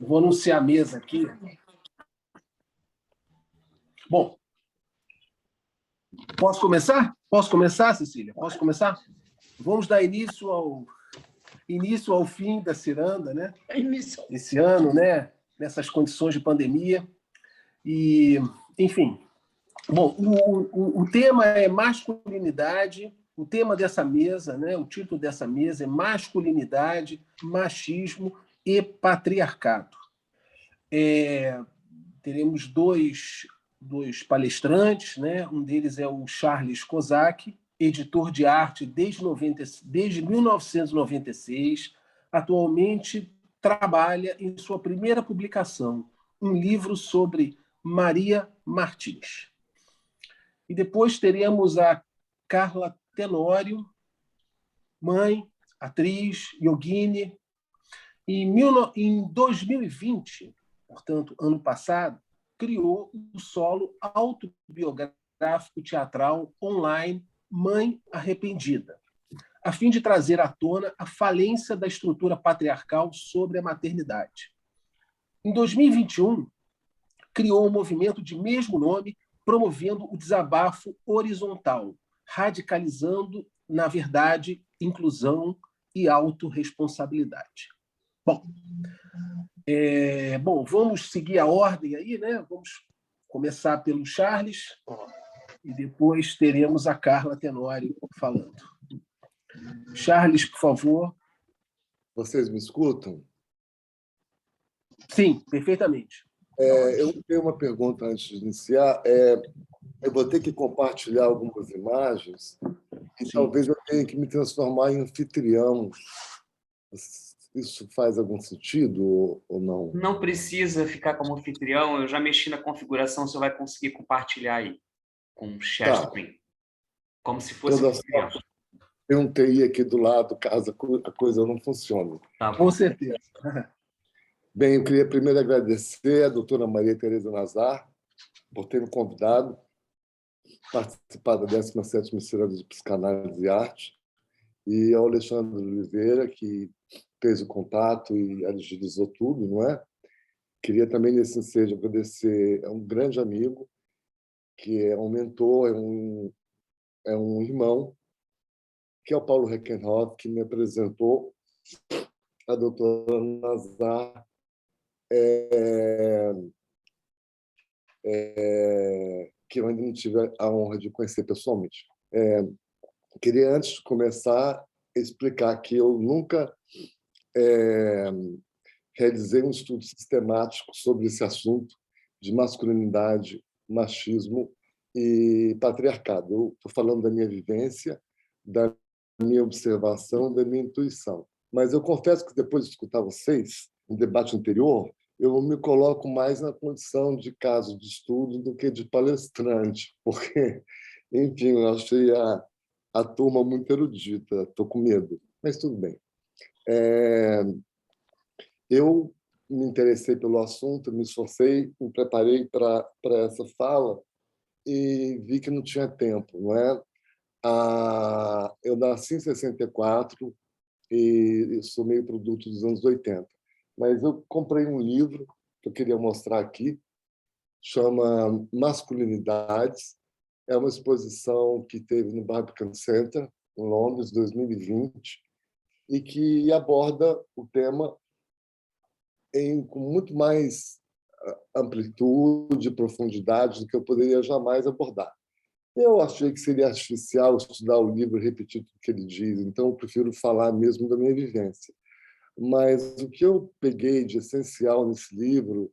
Vou anunciar a mesa aqui. Bom, posso começar? Posso começar, Cecília? Posso começar? Vamos dar início ao fim da ciranda, né? Esse ano, né? Nessas condições de pandemia. E, enfim. Bom, o tema é masculinidade. O tema dessa mesa, né? O título dessa mesa é Masculinidade, Machismo e Patriarcado. Teremos dois palestrantes, né? Um deles é o Charles Kozak, editor de arte desde 1996. Atualmente trabalha em sua primeira publicação, um livro sobre Maria Martins. E depois teremos a Carla Tenório, mãe, atriz, yogini. Em 2020, portanto, ano passado, criou o solo autobiográfico teatral online Mãe Arrependida, a fim de trazer à tona a falência da estrutura patriarcal sobre a maternidade. Em 2021, criou o movimento de mesmo nome, promovendo o desabafo horizontal, radicalizando, na verdade, inclusão e autorresponsabilidade. Bom, vamos seguir a ordem aí, né? Vamos começar pelo Charles e depois teremos a Carla Tenório falando. Charles, por favor. Vocês me escutam? Sim, perfeitamente. Eu tenho uma pergunta antes de iniciar. Eu vou ter que compartilhar algumas imagens e talvez eu tenha que me transformar em anfitrião. Isso faz algum sentido ou não? Não precisa ficar como anfitrião. Eu já mexi na configuração, você vai conseguir compartilhar aí com o share screen. Como se fosse anfitrião. Tem um TI aqui do lado, caso a coisa não funcione. Tá, com certeza. Bem, eu queria primeiro agradecer a doutora Maria Tereza Nazar por ter me convidado a participar da 17ª Ciranda de Psicanálise e Arte, e ao Alexandre Oliveira, que fez o contato e agilizou tudo, não é? Queria também, nesse ensejo, agradecer a um grande amigo, que é um mentor, é um irmão, que é o Paulo Reckenhoff, que me apresentou a doutora Nazar, que eu ainda não tive a honra de conhecer pessoalmente. Queria, antes de começar, explicar que eu nunca realizei um estudo sistemático sobre esse assunto de masculinidade, machismo e patriarcado. Eu estou falando da minha vivência, da minha observação, da minha intuição. Mas eu confesso que, depois de escutar vocês, no debate anterior, eu me coloco mais na condição de caso de estudo do que de palestrante, porque, enfim, eu achei a turma muito erudita, estou com medo, mas tudo bem. Eu me interessei pelo assunto, me esforcei, me preparei para essa fala e vi que não tinha tempo, não é? Eu nasci em 64 e sou meio produto dos anos 80, mas eu comprei um livro que eu queria mostrar aqui, chama Masculinidades. É uma exposição que teve no Barbican Center, em Londres, 2020, e que aborda o tema com muito mais amplitude e profundidade do que eu poderia jamais abordar. Eu achei que seria artificial estudar o livro e repetir tudo que ele diz, então eu prefiro falar mesmo da minha vivência. Mas o que eu peguei de essencial nesse livro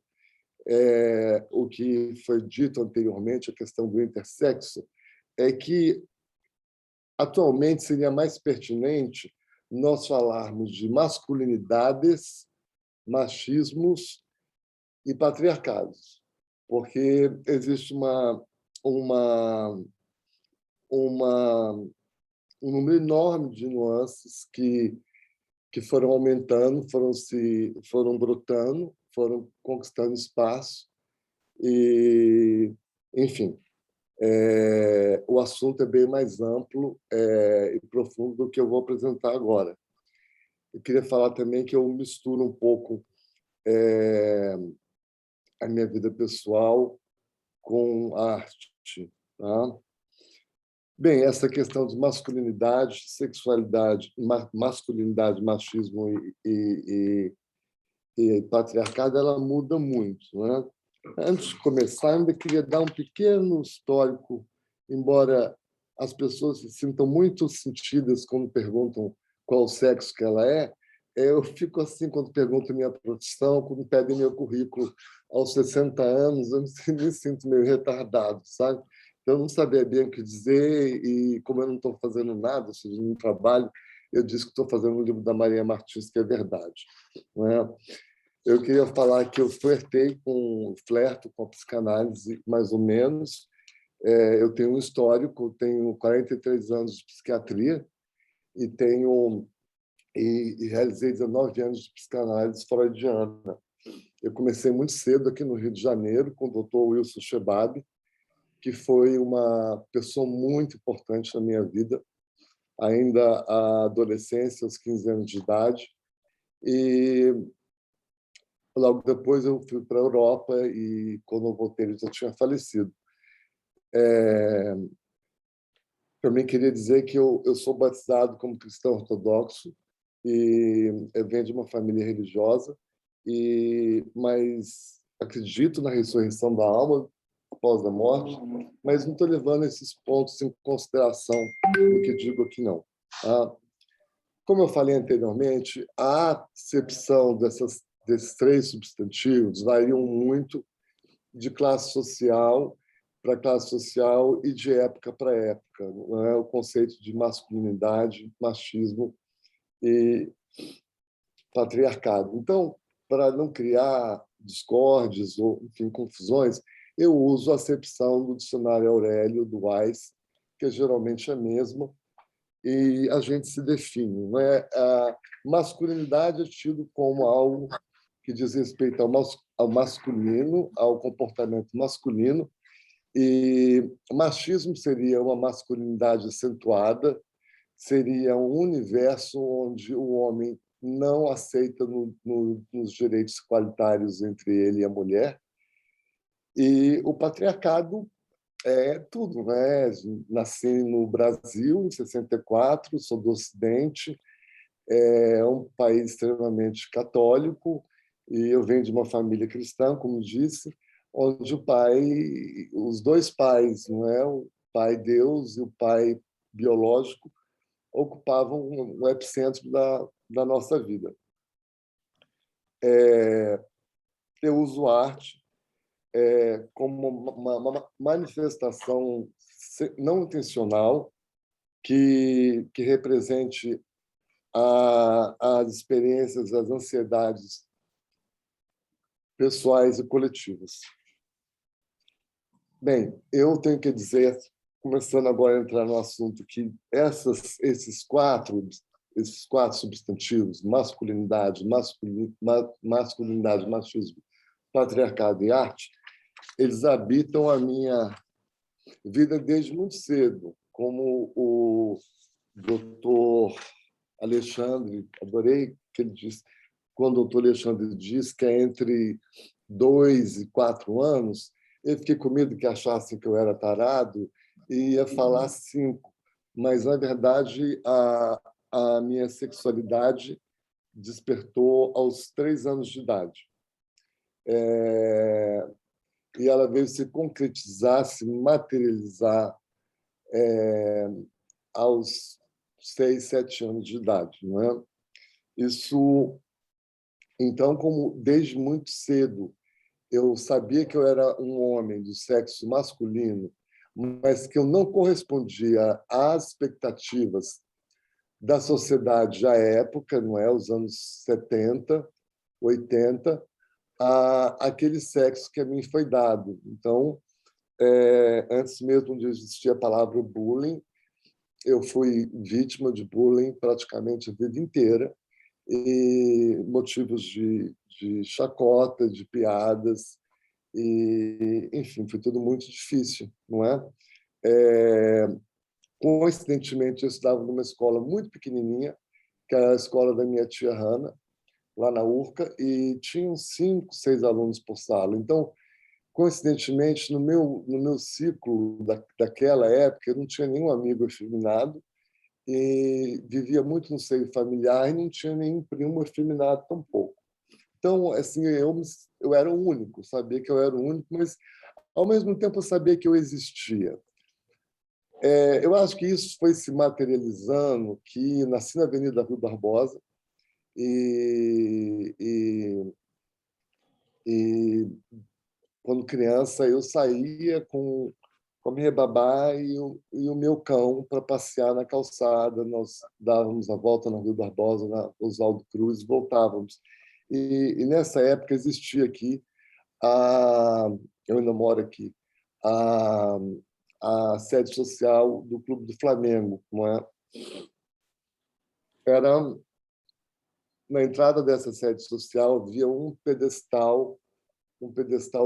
é o que foi dito anteriormente, a questão do intersexo, é que atualmente seria mais pertinente nós falarmos de masculinidades, machismos e patriarcados, porque existe um número enorme de nuances que foram aumentando, foram brotando, foram conquistando espaço e, enfim, o assunto é bem mais amplo e profundo do que eu vou apresentar agora. Eu queria falar também que eu misturo um pouco a minha vida pessoal com a arte. Tá? Bem, essa questão de masculinidade, sexualidade, masculinidade, machismo e patriarcado, ela muda muito. Né? Antes de começar, ainda queria dar um pequeno histórico, embora as pessoas se sintam muito sentidas quando perguntam qual o sexo que ela é. Eu fico assim quando perguntam minha profissão, quando pedem meu currículo aos 60 anos, eu me sinto meio retardado, sabe? Eu não sabia bem o que dizer e, como eu não estou fazendo nada, ou seja, no trabalho, eu disse que estou fazendo um livro da Maria Martins, que é verdade. Não é? Eu queria falar que eu flerto com a psicanálise, mais ou menos. Eu tenho um histórico, tenho 43 anos de psiquiatria e realizei 19 anos de psicanálise freudiana. Eu comecei muito cedo aqui no Rio de Janeiro com o Dr. Wilson Shebab, que foi uma pessoa muito importante na minha vida, ainda a adolescência, aos 15 anos de idade. E logo depois eu fui para a Europa e, quando eu voltei, ele já tinha falecido. Também queria dizer que eu sou batizado como cristão ortodoxo e eu venho de uma família religiosa, mas acredito na ressurreição da alma após a morte, mas não estou levando esses pontos em consideração no que digo aqui, não. Como eu falei anteriormente, a acepção desses 3 substantivos variam muito de classe social para classe social e de época para época. Não é? O conceito de masculinidade, machismo e patriarcado. Então, para não criar discórdias ou, enfim, confusões, eu uso a acepção do dicionário Aurélio, do Weiss, que é geralmente a mesma, e a gente se define. Não é? A masculinidade é tido como algo que diz respeito ao masculino, ao comportamento masculino, e machismo seria uma masculinidade acentuada, seria um universo onde o homem não aceita nos direitos igualitários entre ele e a mulher. E o patriarcado é tudo, né? Nasci no Brasil em 64, sou do Ocidente, é um país extremamente católico e eu venho de uma família cristã, como disse, onde os 2 pais, não é, o pai Deus e o pai biológico, ocupavam o epicentro da nossa vida. Eu uso arte como uma manifestação não intencional que represente as experiências, as ansiedades pessoais e coletivas. Bem, eu tenho que dizer, começando agora a entrar no assunto, que esses quatro substantivos, masculinidade, machismo, patriarcado e arte, eles habitam a minha vida desde muito cedo, como o doutor Alexandre, adorei que ele disse, quando o doutor Alexandre diz que é entre 2 e 4 anos, eu fiquei com medo que achassem que eu era tarado e ia falar 5, mas, na verdade, a minha sexualidade despertou aos 3 anos de idade. E ela veio se concretizar, se materializar aos 6, 7 anos de idade. Não é? Isso, então, como desde muito cedo eu sabia que eu era um homem do sexo masculino, mas que eu não correspondia às expectativas da sociedade à época, não é, os anos 70, 80, aquele sexo que a mim foi dado. Então, antes mesmo de existir a palavra bullying, eu fui vítima de bullying praticamente a vida inteira, e motivos de chacota, de piadas, e, enfim, foi tudo muito difícil, não é? Coincidentemente, eu estudava numa escola muito pequenininha, que era a escola da minha tia Hannah, lá na URCA, e tinham 5, 6 alunos por sala. Então, coincidentemente, no meu ciclo daquela época, eu não tinha nenhum amigo efeminado e vivia muito no seio familiar e não tinha nenhum primo efeminado tampouco. Então, assim, eu era o único, sabia que eu era o único, mas, ao mesmo tempo, eu sabia que eu existia. Eu acho que isso foi se materializando, que nasci na Avenida Rui Barbosa e, e, e quando criança, eu saía com a minha babá e o meu cão para passear na calçada. Nós dávamos a volta na Rua Barbosa, na Oswaldo Cruz, e voltávamos. E nessa época existia aqui, eu ainda moro aqui, a, a sede social do Clube do Flamengo. Não é? Era, na entrada dessa sede social havia um pedestal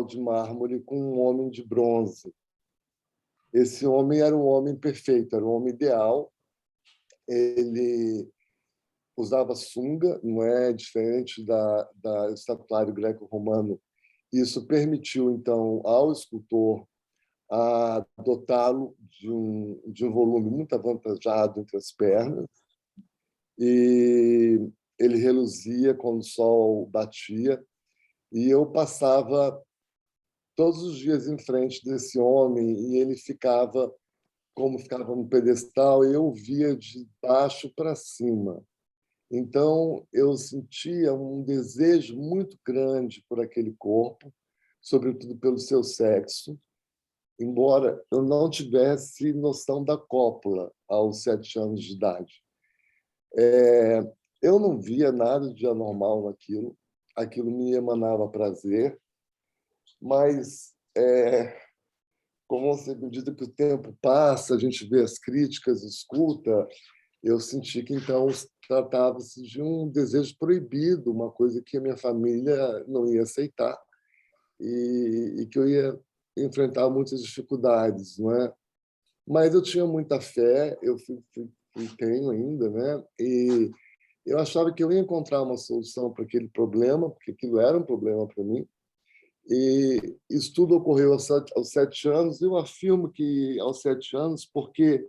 de mármore com um homem de bronze. Esse homem era um homem perfeito, era um homem ideal. Ele usava sunga, não é diferente da estatuário greco-romano. Isso permitiu, então, ao escultor a dotá-lo de um volume muito avantajado entre as pernas, e ele reluzia quando o sol batia, e eu passava todos os dias em frente desse homem, e ele ficava, como ficava no pedestal, eu via de baixo para cima. Então, eu sentia um desejo muito grande por aquele corpo, sobretudo pelo seu sexo, embora eu não tivesse noção da cópula aos 7 anos de idade. Eu não via nada de anormal naquilo, aquilo me emanava prazer, mas como à medida que o tempo passa, a gente vê as críticas, escuta, eu senti que então tratava-se de um desejo proibido, uma coisa que a minha família não ia aceitar e que eu ia enfrentar muitas dificuldades, não é? Mas eu tinha muita fé, eu tenho ainda, né? E eu achava que eu ia encontrar uma solução para aquele problema, porque aquilo era um problema para mim. E isso tudo ocorreu aos 7 anos. Eu afirmo que aos 7 anos, porque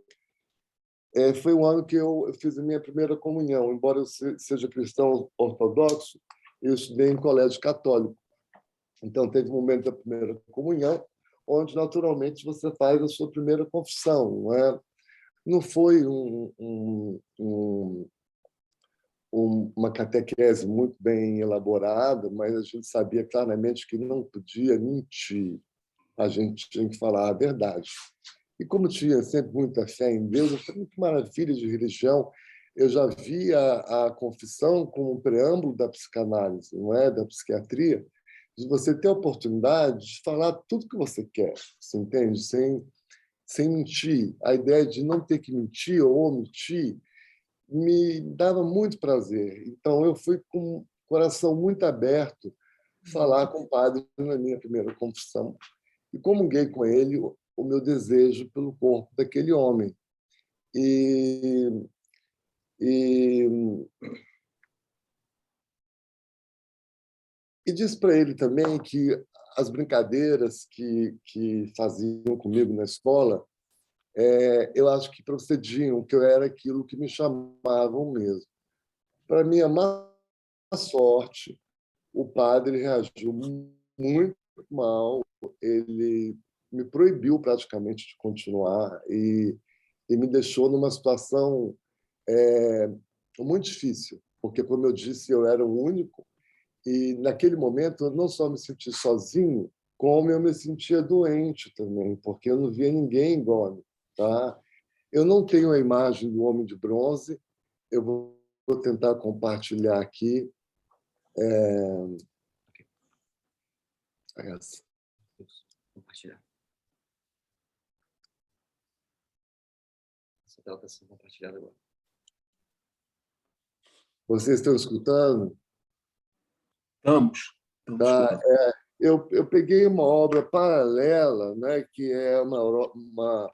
foi o ano que eu fiz a minha primeira comunhão. Embora eu seja cristão ortodoxo, eu estudei em colégio católico. Então, teve um momento da primeira comunhão, onde, naturalmente, você faz a sua primeira confissão. Não é? Não foi uma catequese muito bem elaborada, mas a gente sabia claramente que não podia mentir. A gente tinha que falar a verdade. E como tinha sempre muita fé em Deus, eu falei, que maravilha de religião. Eu já via a confissão como um preâmbulo da psicanálise, não é, da psiquiatria, de você ter a oportunidade de falar tudo que você quer, você entende? Sem mentir. A ideia de não ter que mentir ou omitir me dava muito prazer. Então, eu fui com o coração muito aberto falar com o padre na minha primeira confissão e comunguei com ele o meu desejo pelo corpo daquele homem. E, e, e disse para ele também que as brincadeiras que faziam comigo na escola, eu acho que procediam, que eu era aquilo que me chamavam mesmo. Para minha má sorte, o padre reagiu muito mal, ele me proibiu praticamente de continuar e me deixou numa situação muito difícil, porque, como eu disse, eu era o único e, naquele momento, eu não só me senti sozinho, como eu me sentia doente também, porque eu não via ninguém igual a mim. Tá? Eu não tenho a imagem do homem de bronze, eu vou tentar compartilhar aqui. Essa. Compartilhar. Essa tela está sendo compartilhada agora. Vocês estão escutando? Estamos Tá? Eu peguei uma obra paralela, né, que é uma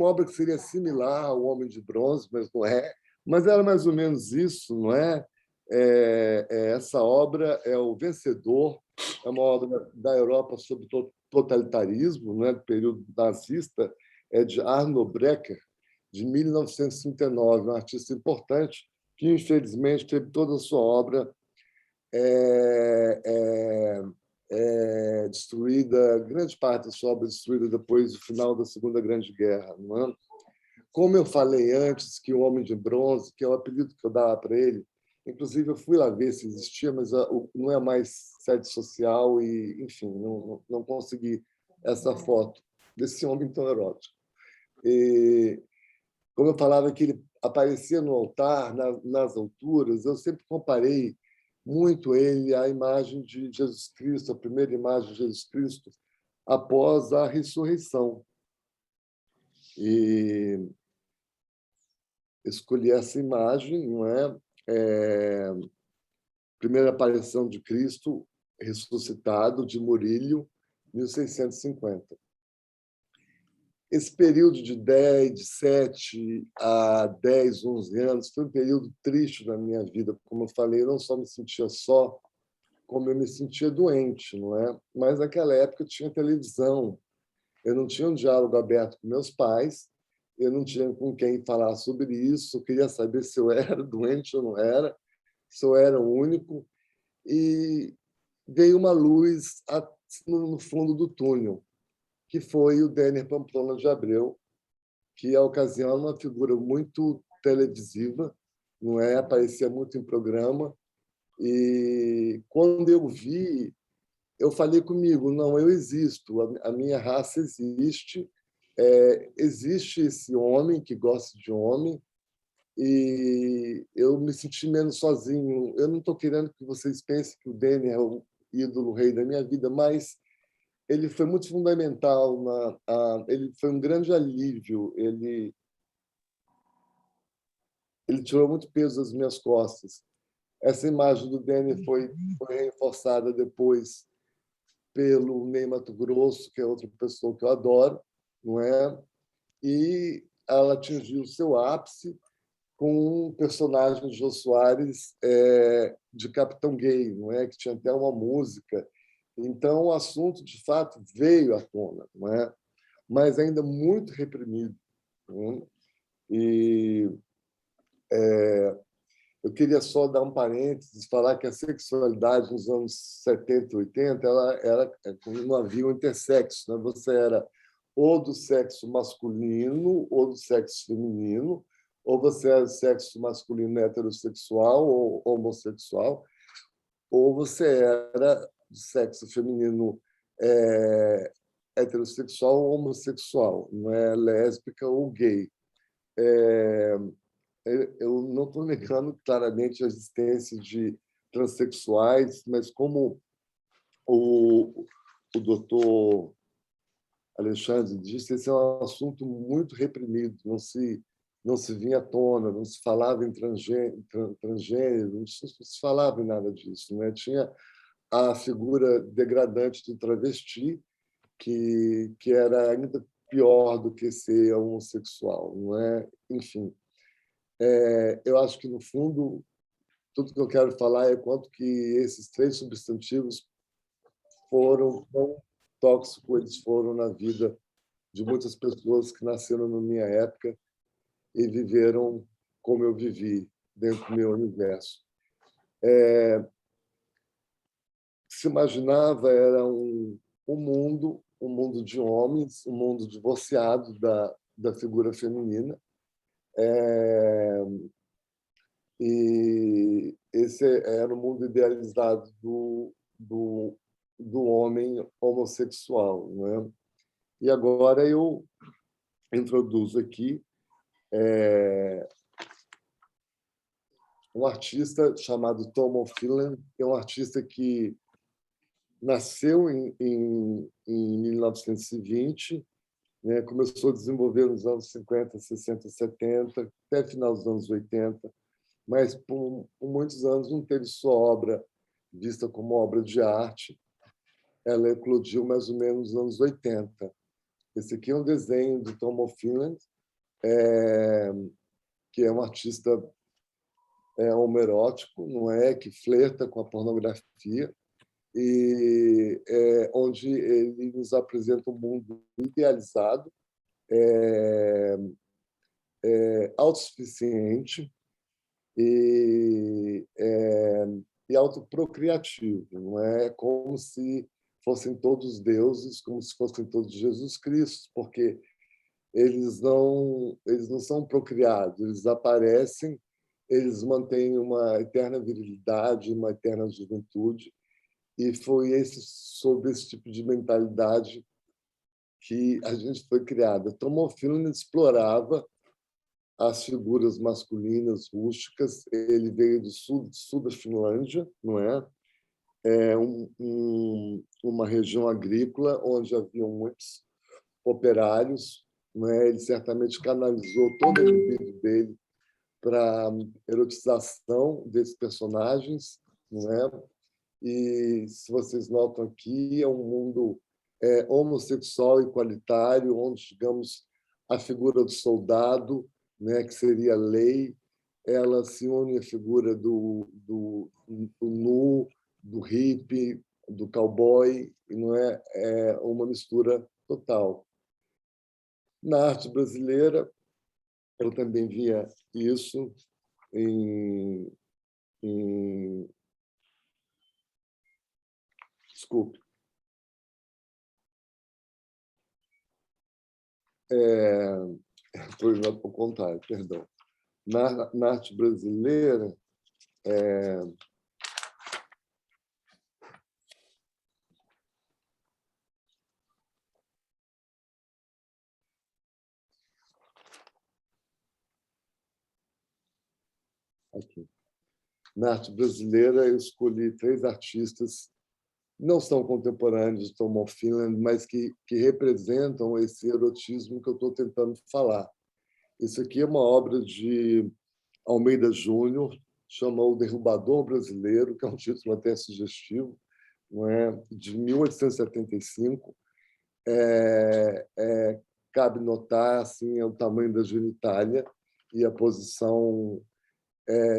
obra que seria similar ao Homem de Bronze, mas não é. Mas era mais ou menos isso, não é? Essa obra é O Vencedor, é uma obra da Europa sobre totalitarismo, né, do período nazista, é de Arno Breker, de 1939, um artista importante que, infelizmente, teve toda a sua obra destruída, grande parte da sua obra destruída depois do final da Segunda Grande Guerra. Não é? Como eu falei antes, que o Homem de Bronze, que é o apelido que eu dava para ele, inclusive eu fui lá ver se existia, mas não é mais sede social e, enfim, não consegui essa foto desse homem tão erótico. E, como eu falava que ele aparecia no altar, nas alturas, eu sempre comparei muito ele à imagem de Jesus Cristo, a primeira imagem de Jesus Cristo após a ressurreição. E escolhi essa imagem, não é? Primeira aparição de Cristo ressuscitado, de Murílio, 1650. Esse período de 7 a 10, 11 anos, foi um período triste na minha vida. Como eu falei, eu não só me sentia só, como eu me sentia doente, não é? Mas naquela época tinha televisão, eu não tinha um diálogo aberto com meus pais, eu não tinha com quem falar sobre isso, eu queria saber se eu era doente ou não era, se eu era o único, e veio uma luz no fundo do túnel, que foi o Denner Pamplona de Abreu, que, à ocasião, era uma figura muito televisiva, não é? Aparecia muito em programa, e quando eu vi, eu falei comigo, não, eu existo, a minha raça existe, existe esse homem que gosta de homem, e eu me senti menos sozinho. Eu não estou querendo que vocês pensem que o Denner é o ídolo, o rei da minha vida, mas ele foi muito fundamental, ele foi um grande alívio, ele tirou muito peso das minhas costas. Essa imagem do Denner foi reforçada depois pelo Ney Matogrosso, que é outra pessoa que eu adoro, não é? E ela atingiu o seu ápice com um personagem de Jô Soares de Capitão Gay, não é? Que tinha até uma música. Então, o assunto, de fato, veio à tona, não é? Mas ainda muito reprimido. Não é? E eu queria só dar um parênteses, falar que a sexualidade nos anos 70 e 80 ela era, não havia um intersexo, né? Você era ou do sexo masculino ou do sexo feminino, ou você era do sexo masculino heterossexual ou homossexual, ou você era do sexo feminino heterossexual ou homossexual, não é lésbica ou gay. Eu não estou negando claramente a existência de transexuais, mas como o doutor Alexandre disse, esse é um assunto muito reprimido, não se vinha à tona, não se falava em transgênero, não se falava em nada disso, né? Tinha a figura degradante do travesti, que era ainda pior do que ser homossexual, não é? Enfim, eu acho que, no fundo, tudo que eu quero falar é quanto que esses 3 substantivos foram tão tóxicos, eles foram na vida de muitas pessoas que nasceram na minha época e viveram como eu vivi dentro do meu universo. Se imaginava era um mundo de homens, um mundo divorciado da figura feminina, e esse era o mundo idealizado do homem homossexual, né? E agora eu introduzo aqui um artista chamado Tom Phelan, que é um artista que nasceu em 1920, né? Começou a desenvolver nos anos 50, 60, 70, até final dos anos 80, mas por muitos anos não teve sua obra vista como obra de arte. Ela eclodiu mais ou menos nos anos 80. Esse aqui é um desenho de Tom Phelan, que é um artista homoerótico, não é, que flerta com a pornografia, e onde ele nos apresenta um mundo idealizado, autossuficiente e autoprocriativo, não é? Como se fossem todos deuses, como se fossem todos Jesus Cristo, porque eles não são procriados, eles aparecem, eles mantêm uma eterna virilidade, uma eterna juventude, e foi sob esse tipo de mentalidade que a gente foi criada. Tom Finland explorava as figuras masculinas rústicas. Ele veio do sul da Finlândia, não é? Uma região agrícola onde havia muitos operários, não é? Ele certamente canalizou toda a libido dele para a erotização desses personagens, não é? E, se vocês notam aqui, é um mundo homossexual igualitário, onde, digamos, a figura do soldado, né, que seria a lei, ela se une à figura do nu, do hippie, do cowboy, e não é uma mistura total. Na arte brasileira, eu também via isso em desculpe. Foi ao contrário, perdão. Na arte brasileira, aqui. Na arte brasileira, eu escolhi 3 artistas, não são contemporâneos de Tom Finland, mas que representam esse erotismo que eu estou tentando falar. Isso aqui é uma obra de Almeida Júnior, chama O Derrubador Brasileiro, que é um título até sugestivo, não é? De 1875. Cabe notar assim, o tamanho da genitália e a posição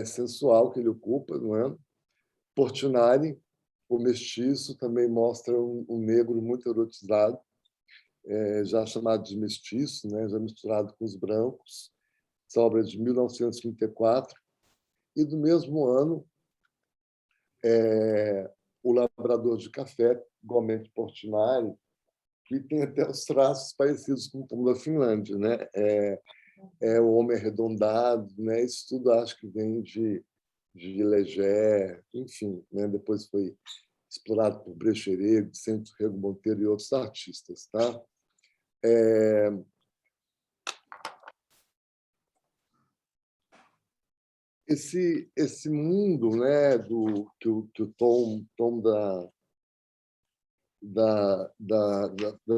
sensual que ele ocupa, não é? Portinari, o mestiço, também mostra um negro muito erotizado, já chamado de mestiço, né? Já misturado com os brancos. Essa obra é de 1934. E, do mesmo ano, O Labrador de Café, igualmente Portinari, que tem até os traços parecidos com o Tom da Finlândia, né? O homem arredondado, né? Isso tudo acho que vem de Leger, enfim, né? Depois foi explorado por Brecheret, Vicente Rego Monteiro e outros artistas, tá? Esse mundo, né, que o Tom da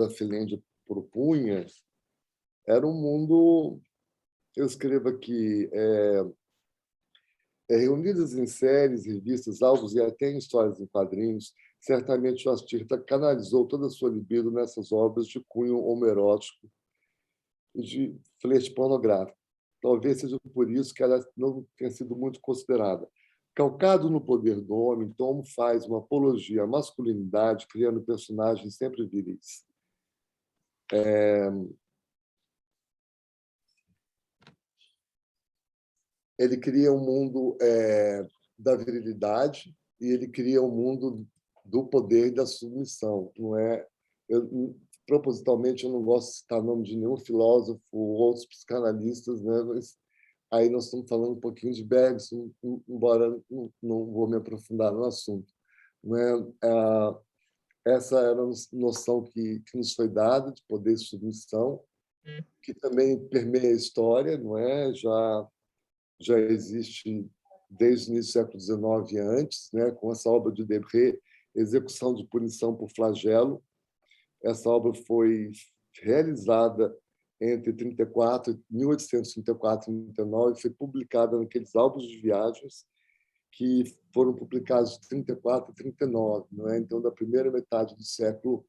Finlândia propunha, era um mundo, eu escrevo aqui, reunidas em séries, revistas, álbuns e até em histórias em quadrinhos, certamente o artista canalizou toda a sua libido nessas obras de cunho homoerótico e de flerte pornográfico. Talvez seja por isso que ela não tenha sido muito considerada. Calcado no poder do homem, Tom faz uma apologia à masculinidade, criando personagens sempre viris. Ele cria um mundo da virilidade e ele cria um mundo do poder e da submissão. Não é? Propositalmente, eu não gosto de citar o nome de nenhum filósofo ou outros psicanalistas, né? Mas aí nós estamos falando um pouquinho de Bergson, embora não vou me aprofundar no assunto. Não é? Essa era a noção que nos foi dada de poder e submissão, que também permeia a história, não é? Já existe desde o início do século XIX e antes, né? Com essa obra de Debré, Execução de Punição por Flagelo. Essa obra foi realizada entre 1834 e 39, foi publicada naqueles álbuns de viagens que foram publicados de 34 a 39, não é? Então, da primeira metade do século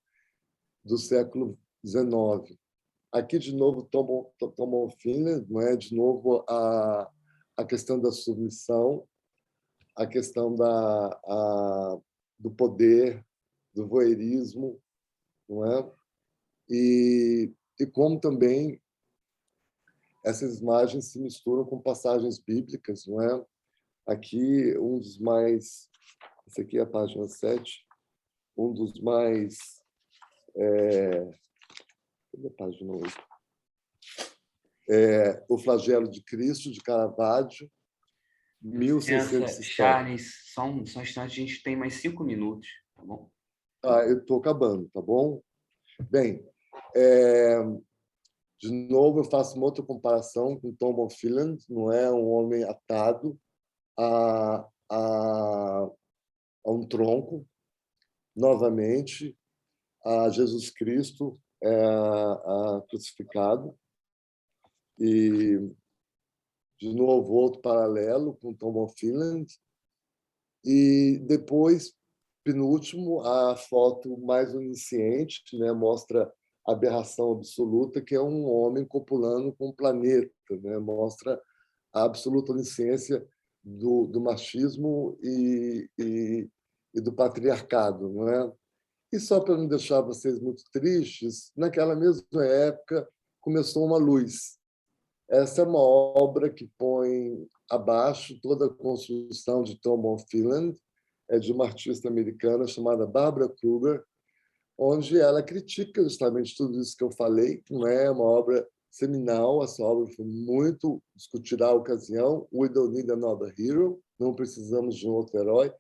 XIX. Aqui, de novo, Tom Finland, não é? De novo, a questão da submissão, a questão do poder, do voyeurismo, não é? E como também essas imagens se misturam com passagens bíblicas, não é? Aqui, um dos mais... Esse aqui é a página 7. Um dos mais... Cadê a página 8? O Flagelo de Cristo, de Caravaggio, 1607. Charles, só um instante, a gente tem mais 5 minutos, tá bom? Eu estou acabando, tá bom? Bem, de novo, eu faço uma outra comparação com Tom Bonfiland, não é? Um homem atado a um tronco, novamente, a Jesus Cristo crucificado. E, de novo, outro paralelo com Tom Bonfiland. E depois, penúltimo, a foto mais onisciente, né? Mostra a aberração absoluta, que é um homem copulando com o planeta, né? Mostra a absoluta onisciência do machismo e do patriarcado, não é? E só para não deixar vocês muito tristes, naquela mesma época começou uma luz. Essa é uma obra que põe abaixo toda a construção de Tom Bonfiland, é de uma artista americana chamada Barbara Kruger, onde ela critica justamente tudo isso que eu falei. Não é uma obra seminal, essa obra foi muito discutida à ocasião, We Don't Need Another Hero, não precisamos de um outro herói,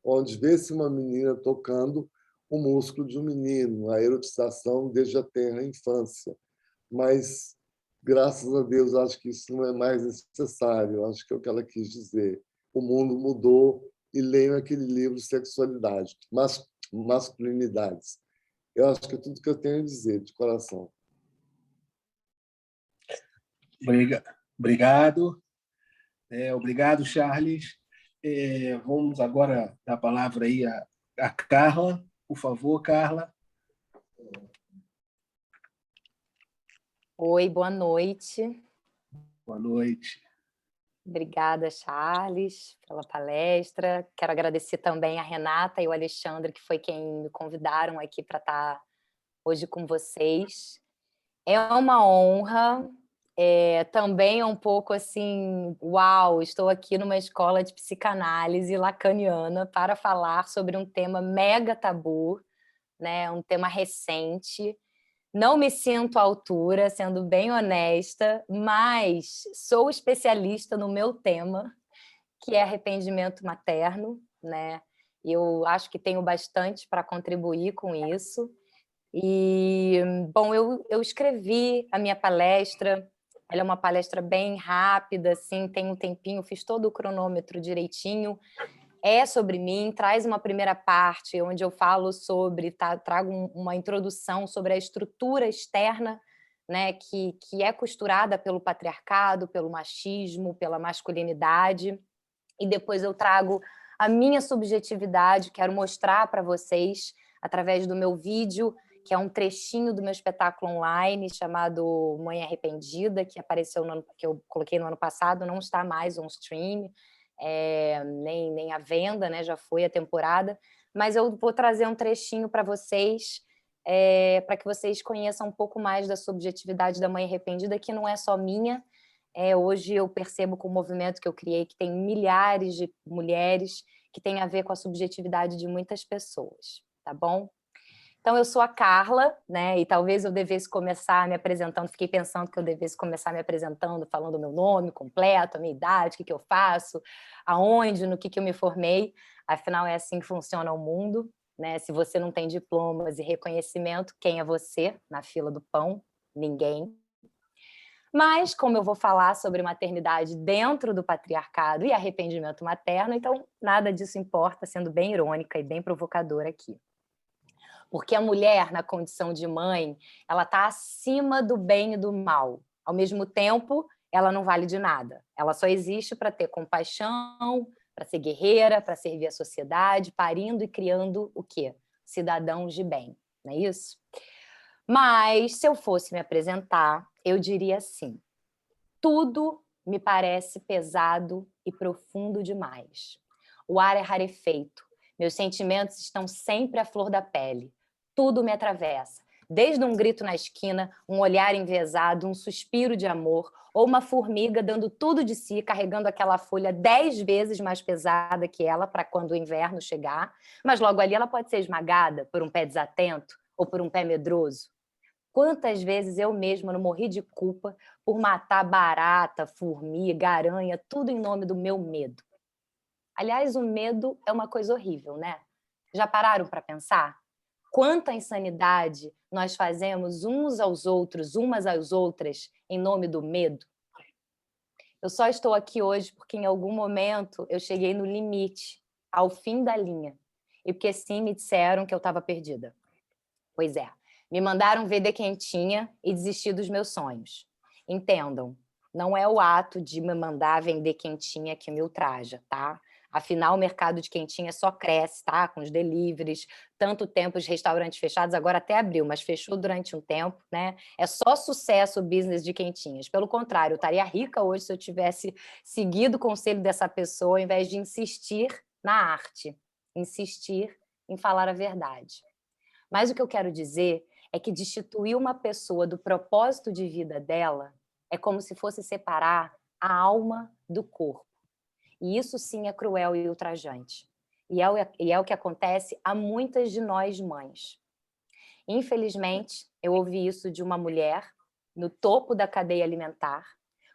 onde vê-se uma menina tocando o músculo de um menino, a erotização desde a tenra infância. Mas, graças a Deus, acho que isso não é mais necessário, acho que é o que ela quis dizer. O mundo mudou e leiam aquele livro Sexualidade, Masculinidades. Eu acho que é tudo que eu tenho a dizer, de coração. Obrigado. Obrigado, Charles. Vamos agora dar a palavra aí a Carla. Por favor, Carla. Oi, boa noite. Boa noite. Obrigada, Charles, pela palestra. Quero agradecer também a Renata e o Alexandre, que foi quem me convidaram aqui para estar hoje com vocês. É uma honra, também é um pouco assim, uau, estou aqui numa escola de psicanálise lacaniana para falar sobre um tema mega tabu, né? Um tema recente. Não me sinto à altura, sendo bem honesta, mas sou especialista no meu tema, que é arrependimento materno, né? Eu acho que tenho bastante para contribuir com isso. E, bom, eu escrevi a minha palestra, ela é uma palestra bem rápida, assim, tem um tempinho, fiz todo o cronômetro direitinho, é sobre mim, traz uma primeira parte onde eu falo sobre, trago uma introdução sobre a estrutura externa, né, que é costurada pelo patriarcado, pelo machismo, pela masculinidade, e depois eu trago a minha subjetividade, quero mostrar para vocês, através do meu vídeo, que é um trechinho do meu espetáculo online chamado Mãe Arrependida, que apareceu que eu coloquei no ano passado, não está mais on stream, nem à venda, né? Já foi a temporada, mas eu vou trazer um trechinho para vocês, para que vocês conheçam um pouco mais da subjetividade da Mãe Arrependida, que não é só minha. Hoje eu percebo com o movimento que eu criei que tem milhares de mulheres que tem a ver com a subjetividade de muitas pessoas, tá bom? Então, eu sou a Carla, né? E talvez eu devesse começar me apresentando, fiquei pensando que eu devesse começar me apresentando, falando o meu nome completo, a minha idade, o que eu faço, aonde, no que eu me formei. Afinal, é assim que funciona o mundo, né? Se você não tem diplomas e reconhecimento, quem é você na fila do pão? Ninguém. Mas, como eu vou falar sobre maternidade dentro do patriarcado e arrependimento materno, então nada disso importa, sendo bem irônica e bem provocadora aqui. Porque a mulher, na condição de mãe, ela está acima do bem e do mal. Ao mesmo tempo, ela não vale de nada. Ela só existe para ter compaixão, para ser guerreira, para servir a sociedade, parindo e criando o quê? Cidadãos de bem, não é isso? Mas, se eu fosse me apresentar, eu diria assim: tudo me parece pesado e profundo demais. O ar é rarefeito. Meus sentimentos estão sempre à flor da pele. Tudo me atravessa. Desde um grito na esquina, um olhar enviesado, um suspiro de amor, ou uma formiga dando tudo de si, carregando aquela folha 10 vezes mais pesada que ela para quando o inverno chegar. Mas logo ali ela pode ser esmagada por um pé desatento ou por um pé medroso. Quantas vezes eu mesma não morri de culpa por matar barata, formiga, aranha, tudo em nome do meu medo. Aliás, o medo é uma coisa horrível, né? Já pararam para pensar? Quanta insanidade nós fazemos uns aos outros, umas às outras, em nome do medo? Eu só estou aqui hoje porque em algum momento eu cheguei no limite, ao fim da linha. E porque sim, me disseram que eu estava perdida. Pois é, me mandaram vender quentinha e desistir dos meus sonhos. Entendam, não é o ato de me mandar vender quentinha que me ultraja, tá? Afinal, o mercado de quentinha só cresce, tá? Com os deliveries, tanto tempo os restaurantes fechados, agora até abriu, mas fechou durante um tempo, né? É só sucesso o business de quentinhas. Pelo contrário, eu estaria rica hoje se eu tivesse seguido o conselho dessa pessoa, ao invés de insistir na arte, insistir em falar a verdade. Mas o que eu quero dizer é que destituir uma pessoa do propósito de vida dela é como se fosse separar a alma do corpo. E isso sim é cruel e ultrajante. E é o que acontece a muitas de nós mães. Infelizmente, eu ouvi isso de uma mulher no topo da cadeia alimentar,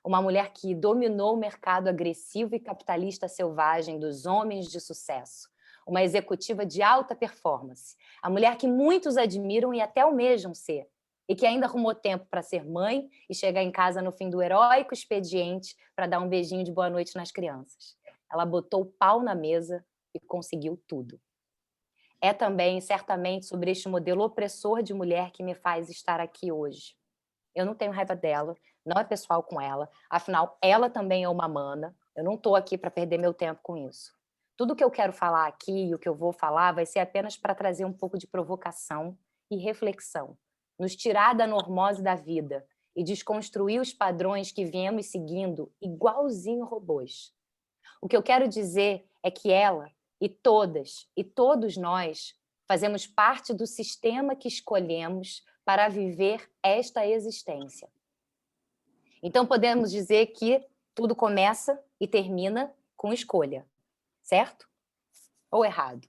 uma mulher que dominou o mercado agressivo e capitalista selvagem dos homens de sucesso, uma executiva de alta performance, a mulher que muitos admiram e até almejam ser, e que ainda arrumou tempo para ser mãe e chegar em casa no fim do heróico expediente para dar um beijinho de boa noite nas crianças. Ela botou o pau na mesa e conseguiu tudo. É também, certamente, sobre este modelo opressor de mulher que me faz estar aqui hoje. Eu não tenho raiva dela, não é pessoal com ela, afinal, ela também é uma mana, eu não estou aqui para perder meu tempo com isso. Tudo que eu quero falar aqui e o que eu vou falar vai ser apenas para trazer um pouco de provocação e reflexão, nos tirar da normose da vida e desconstruir os padrões que viemos seguindo igualzinho robôs. O que eu quero dizer é que ela e todas e todos nós fazemos parte do sistema que escolhemos para viver esta existência. Então podemos dizer que tudo começa e termina com escolha, certo? Ou errado?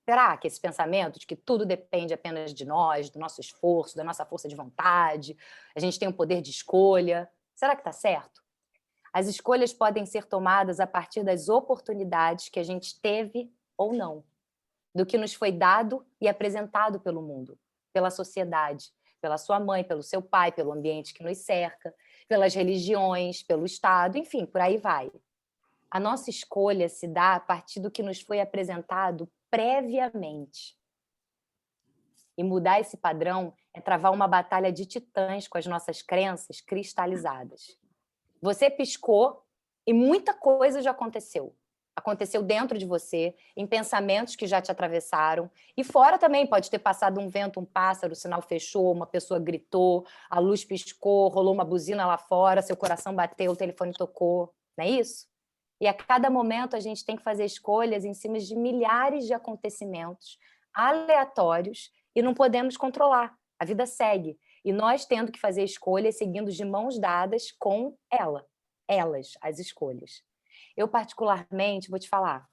Será que esse pensamento de que tudo depende apenas de nós, do nosso esforço, da nossa força de vontade, a gente tem um poder de escolha, será que está certo? As escolhas podem ser tomadas a partir das oportunidades que a gente teve ou não, do que nos foi dado e apresentado pelo mundo, pela sociedade, pela sua mãe, pelo seu pai, pelo ambiente que nos cerca, pelas religiões, pelo Estado, enfim, por aí vai. A nossa escolha se dá a partir do que nos foi apresentado previamente. E mudar esse padrão é travar uma batalha de titãs com as nossas crenças cristalizadas. Você piscou e muita coisa já aconteceu. Aconteceu dentro de você, em pensamentos que já te atravessaram. E fora também, pode ter passado um vento, um pássaro, o sinal fechou, uma pessoa gritou, a luz piscou, rolou uma buzina lá fora, seu coração bateu, o telefone tocou. Não é isso? E a cada momento a gente tem que fazer escolhas em cima de milhares de acontecimentos aleatórios e não podemos controlar. A vida segue. E nós tendo que fazer escolhas seguindo de mãos dadas com elas, as escolhas. Eu, particularmente, vou te falar,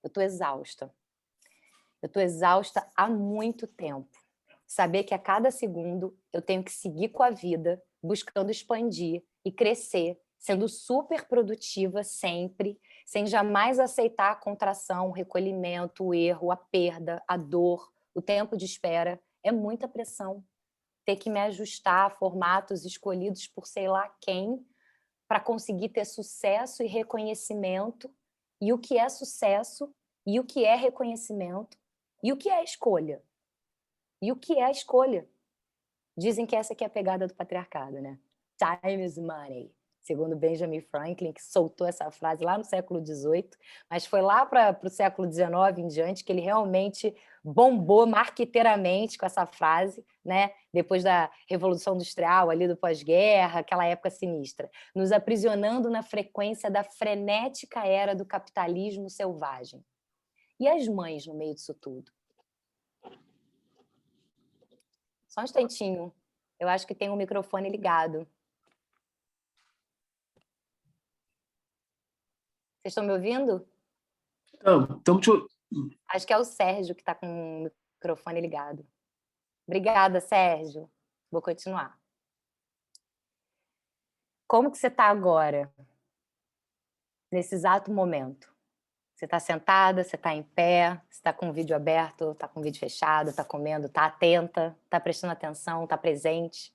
eu estou exausta. Eu estou exausta há muito tempo. Saber que a cada segundo eu tenho que seguir com a vida, buscando expandir e crescer, sendo super produtiva sempre, sem jamais aceitar a contração, o recolhimento, o erro, a perda, a dor, o tempo de espera. É muita pressão. Ter que me ajustar a formatos escolhidos por sei lá quem para conseguir ter sucesso e reconhecimento, e o que é sucesso, e o que é reconhecimento, e o que é escolha. E o que é escolha? Dizem que essa aqui é a pegada do patriarcado, né? Time is money. segundo Benjamin Franklin, que soltou essa frase lá no século XVIII, mas foi lá para o século XIX em diante que ele realmente bombou marqueteiramente com essa frase, né? Depois da Revolução Industrial, ali do pós-guerra, aquela época sinistra, nos aprisionando na frequência da frenética era do capitalismo selvagem. E as mães no meio disso tudo? Só um instantinho, eu acho que tem um microfone ligado. Vocês estão me ouvindo? Estamos te... Acho que é o Sérgio que está com o microfone ligado. Obrigada, Sérgio. Vou continuar. Como que você está agora? Nesse exato momento? Você está sentada, você está em pé, você está com o vídeo aberto, está com o vídeo fechado, está comendo, está atenta, está prestando atenção, está presente?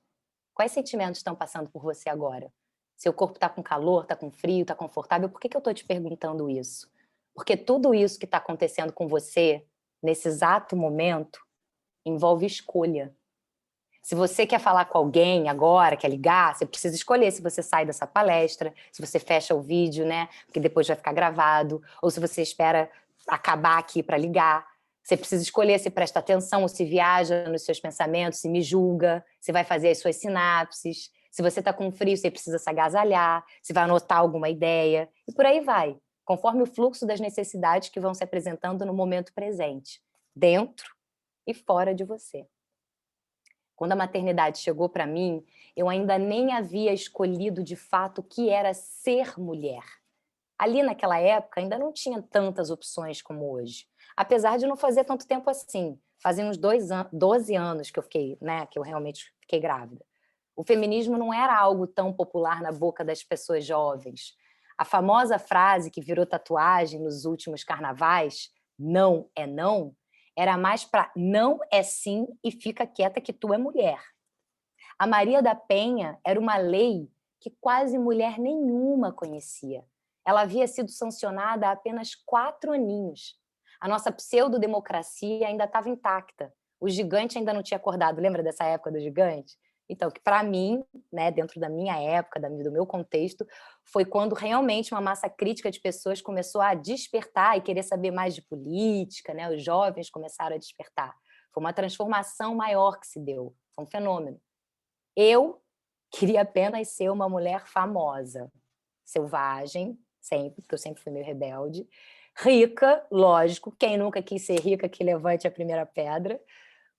Quais sentimentos estão passando por você agora? Seu corpo está com calor, está com frio, está confortável? Por que eu estou te perguntando isso? Porque tudo isso que está acontecendo com você, nesse exato momento, envolve escolha. Se você quer falar com alguém agora, quer ligar, você precisa escolher se você sai dessa palestra, se você fecha o vídeo, né? Porque depois vai ficar gravado, ou se você espera acabar aqui para ligar. Você precisa escolher se presta atenção ou se viaja nos seus pensamentos, se me julga, se vai fazer as suas sinapses. Se você está com frio, você precisa se agasalhar, se vai anotar alguma ideia, e por aí vai, conforme o fluxo das necessidades que vão se apresentando no momento presente, dentro e fora de você. Quando a maternidade chegou para mim, eu ainda nem havia escolhido de fato o que era ser mulher. Ali naquela época ainda não tinha tantas opções como hoje. Apesar de não fazer tanto tempo assim. Fazia uns 12 anos que eu fiquei, né, que eu realmente fiquei grávida. O feminismo não era algo tão popular na boca das pessoas jovens. A famosa frase que virou tatuagem nos últimos carnavais, não é não, era mais para não é sim e fica quieta que tu é mulher. A Maria da Penha era uma lei que quase mulher nenhuma conhecia. Ela havia sido sancionada há apenas 4 aninhos. A nossa pseudo-democracia ainda estava intacta. O gigante ainda não tinha acordado. Lembra dessa época do gigante? Então, que para mim, né, dentro da minha época, do meu contexto, foi quando realmente uma massa crítica de pessoas começou a despertar e querer saber mais de política, né? Os jovens começaram a despertar. Foi uma transformação maior que se deu. Foi um fenômeno. Eu queria apenas ser uma mulher famosa, selvagem, sempre, porque eu sempre fui meio rebelde, rica, lógico, quem nunca quis ser rica que levante a primeira pedra,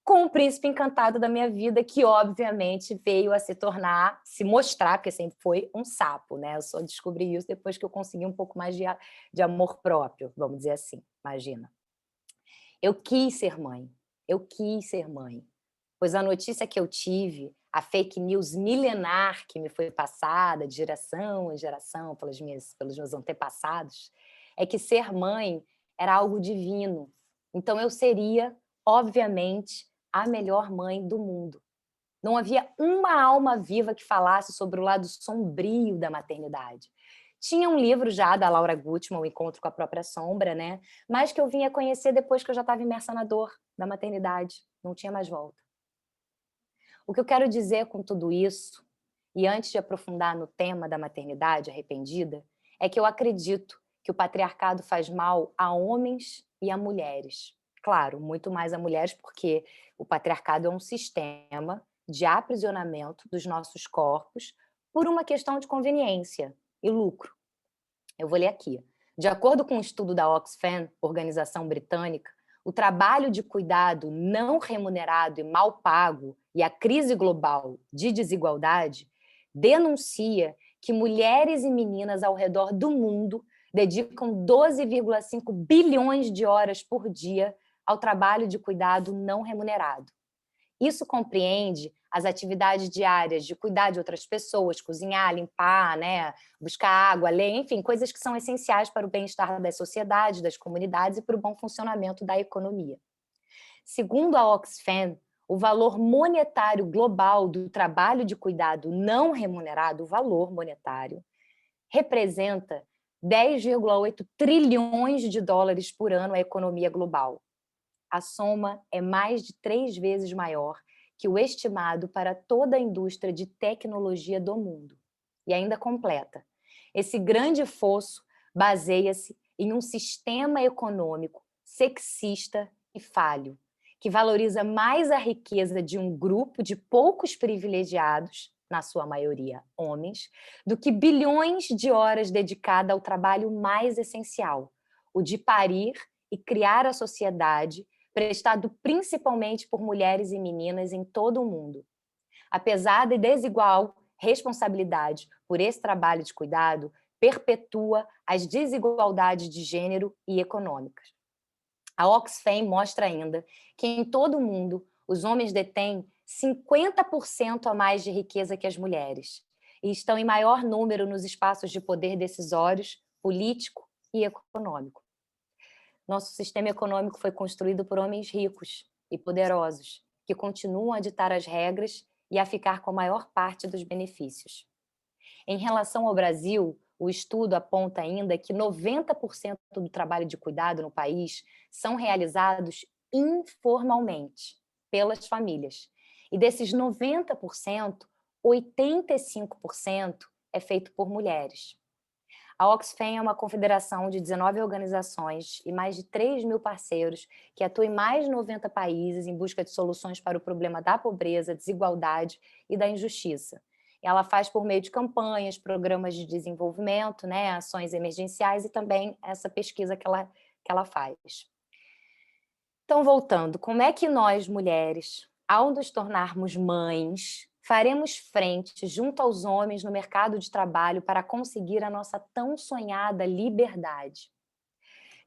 com o príncipe encantado da minha vida, que obviamente veio a se mostrar, porque sempre foi um sapo, né? Eu só descobri isso depois que eu consegui um pouco mais de amor próprio, vamos dizer assim, imagina. Eu quis ser mãe, pois a notícia que eu tive, a fake news milenar que me foi passada de geração em geração pelos meus antepassados, é que ser mãe era algo divino. Então eu seria, obviamente, a melhor mãe do mundo. Não havia uma alma viva que falasse sobre o lado sombrio da maternidade. Tinha um livro já da Laura Gutman, O Encontro com a Própria Sombra, né? Mas que eu vinha conhecer depois que eu já estava imersa na dor da maternidade. Não tinha mais volta. O que eu quero dizer com tudo isso, e antes de aprofundar no tema da maternidade arrependida, é que eu acredito que o patriarcado faz mal a homens e a mulheres. Claro, muito mais a mulheres, porque o patriarcado é um sistema de aprisionamento dos nossos corpos por uma questão de conveniência e lucro. Eu vou ler aqui. De acordo com um estudo da Oxfam, organização britânica, o trabalho de cuidado não remunerado e mal pago e a crise global de desigualdade denuncia que mulheres e meninas ao redor do mundo dedicam 12,5 bilhões de horas por dia ao trabalho de cuidado não remunerado. Isso compreende as atividades diárias de cuidar de outras pessoas, cozinhar, limpar, né, buscar água, ler, enfim, coisas que são essenciais para o bem-estar das sociedades, das comunidades e para o bom funcionamento da economia. Segundo a Oxfam, o valor monetário global do trabalho de cuidado não remunerado, o valor monetário, representa 10,8 trilhões de dólares por ano à economia global. A soma é mais de 3 vezes maior que o estimado para toda a indústria de tecnologia do mundo. E ainda completa: esse grande fosso baseia-se em um sistema econômico sexista e falho, que valoriza mais a riqueza de um grupo de poucos privilegiados, na sua maioria homens, do que bilhões de horas dedicadas ao trabalho mais essencial, o de parir e criar a sociedade, prestado principalmente por mulheres e meninas em todo o mundo. A pesada e desigual responsabilidade por esse trabalho de cuidado perpetua as desigualdades de gênero e econômicas. A Oxfam mostra ainda que em todo o mundo os homens detêm 50% a mais de riqueza que as mulheres e estão em maior número nos espaços de poder decisórios, político e econômico. Nosso sistema econômico foi construído por homens ricos e poderosos, que continuam a ditar as regras e a ficar com a maior parte dos benefícios. Em relação ao Brasil, o estudo aponta ainda que 90% do trabalho de cuidado no país são realizados informalmente pelas famílias. E desses 90%, 85% é feito por mulheres. A Oxfam é uma confederação de 19 organizações e mais de 3 mil parceiros que atuam em mais de 90 países em busca de soluções para o problema da pobreza, desigualdade e da injustiça. Ela faz por meio de campanhas, programas de desenvolvimento, né, ações emergenciais e também essa pesquisa que ela faz. Então, voltando, como é que nós, mulheres, ao nos tornarmos mães, faremos frente junto aos homens no mercado de trabalho para conseguir a nossa tão sonhada liberdade?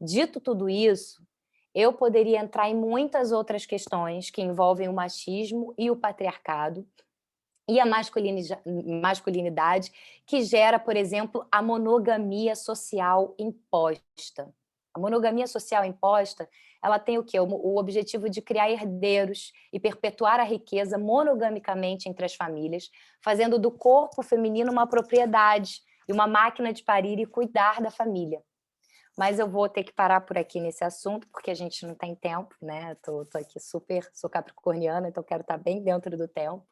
Dito tudo isso, eu poderia entrar em muitas outras questões que envolvem o machismo e o patriarcado e a masculinidade que gera, por exemplo, a monogamia social imposta. A monogamia social imposta, ela tem o quê? O objetivo de criar herdeiros e perpetuar a riqueza monogamicamente entre as famílias, fazendo do corpo feminino uma propriedade e uma máquina de parir e cuidar da família. Mas eu vou ter que parar por aqui nesse assunto, porque a gente não tem tempo, né? Tô aqui sou capricorniana, então quero estar bem dentro do tempo,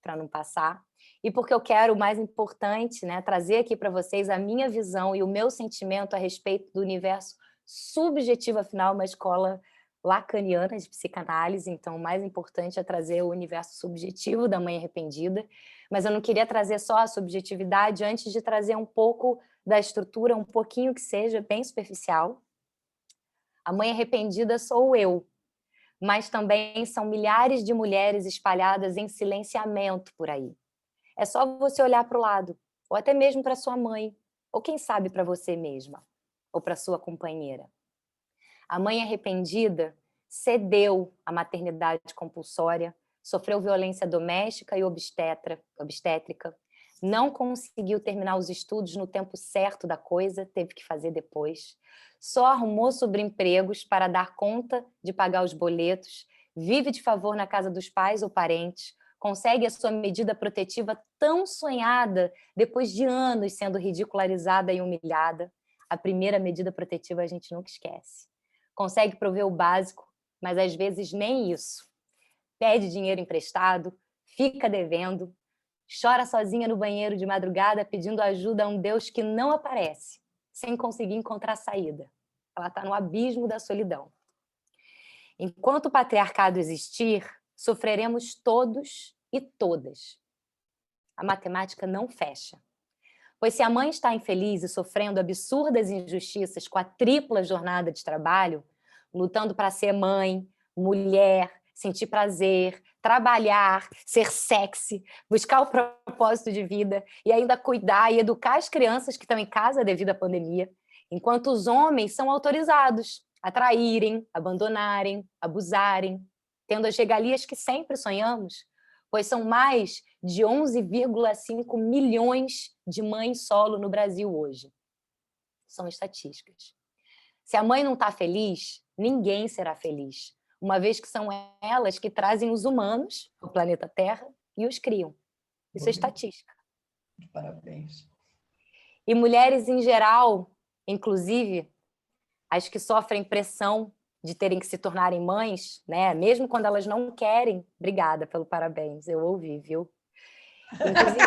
para não passar. E porque eu quero, o mais importante, né, trazer aqui para vocês a minha visão e o meu sentimento a respeito do universo subjetivo, afinal, uma escola lacaniana de psicanálise, então o mais importante é trazer o universo subjetivo da mãe arrependida, mas eu não queria trazer só a subjetividade antes de trazer um pouco da estrutura, um pouquinho que seja bem superficial. A mãe arrependida sou eu, mas também são milhares de mulheres espalhadas em silenciamento por aí. É só você olhar para o lado, ou até mesmo para sua mãe, ou quem sabe para você mesma, ou para sua companheira. A mãe arrependida cedeu à maternidade compulsória, sofreu violência doméstica e obstétrica, não conseguiu terminar os estudos no tempo certo da coisa, teve que fazer depois, só arrumou sobreempregos para dar conta de pagar os boletos, vive de favor na casa dos pais ou parentes, consegue a sua medida protetiva tão sonhada depois de anos sendo ridicularizada e humilhada. A primeira medida protetiva a gente nunca esquece. Consegue prover o básico, mas às vezes nem isso. Pede dinheiro emprestado, fica devendo, chora sozinha no banheiro de madrugada pedindo ajuda a um Deus que não aparece, sem conseguir encontrar saída. Ela está no abismo da solidão. Enquanto o patriarcado existir, sofreremos todos e todas. A matemática não fecha. Pois se a mãe está infeliz e sofrendo absurdas injustiças com a tripla jornada de trabalho, lutando para ser mãe, mulher, sentir prazer, trabalhar, ser sexy, buscar o propósito de vida e ainda cuidar e educar as crianças que estão em casa devido à pandemia, enquanto os homens são autorizados a traírem, abandonarem, abusarem, tendo as regalias que sempre sonhamos, pois são mais de 11,5 milhões de mães solo no Brasil hoje. São estatísticas. Se a mãe não está feliz, ninguém será feliz, uma vez que são elas que trazem os humanos ao planeta Terra e os criam. Isso é estatística. Parabéns. E mulheres em geral, inclusive as que sofrem pressão de terem que se tornarem mães, né? Mesmo quando elas não querem. Obrigada pelo parabéns, eu ouvi, viu? Inclusive,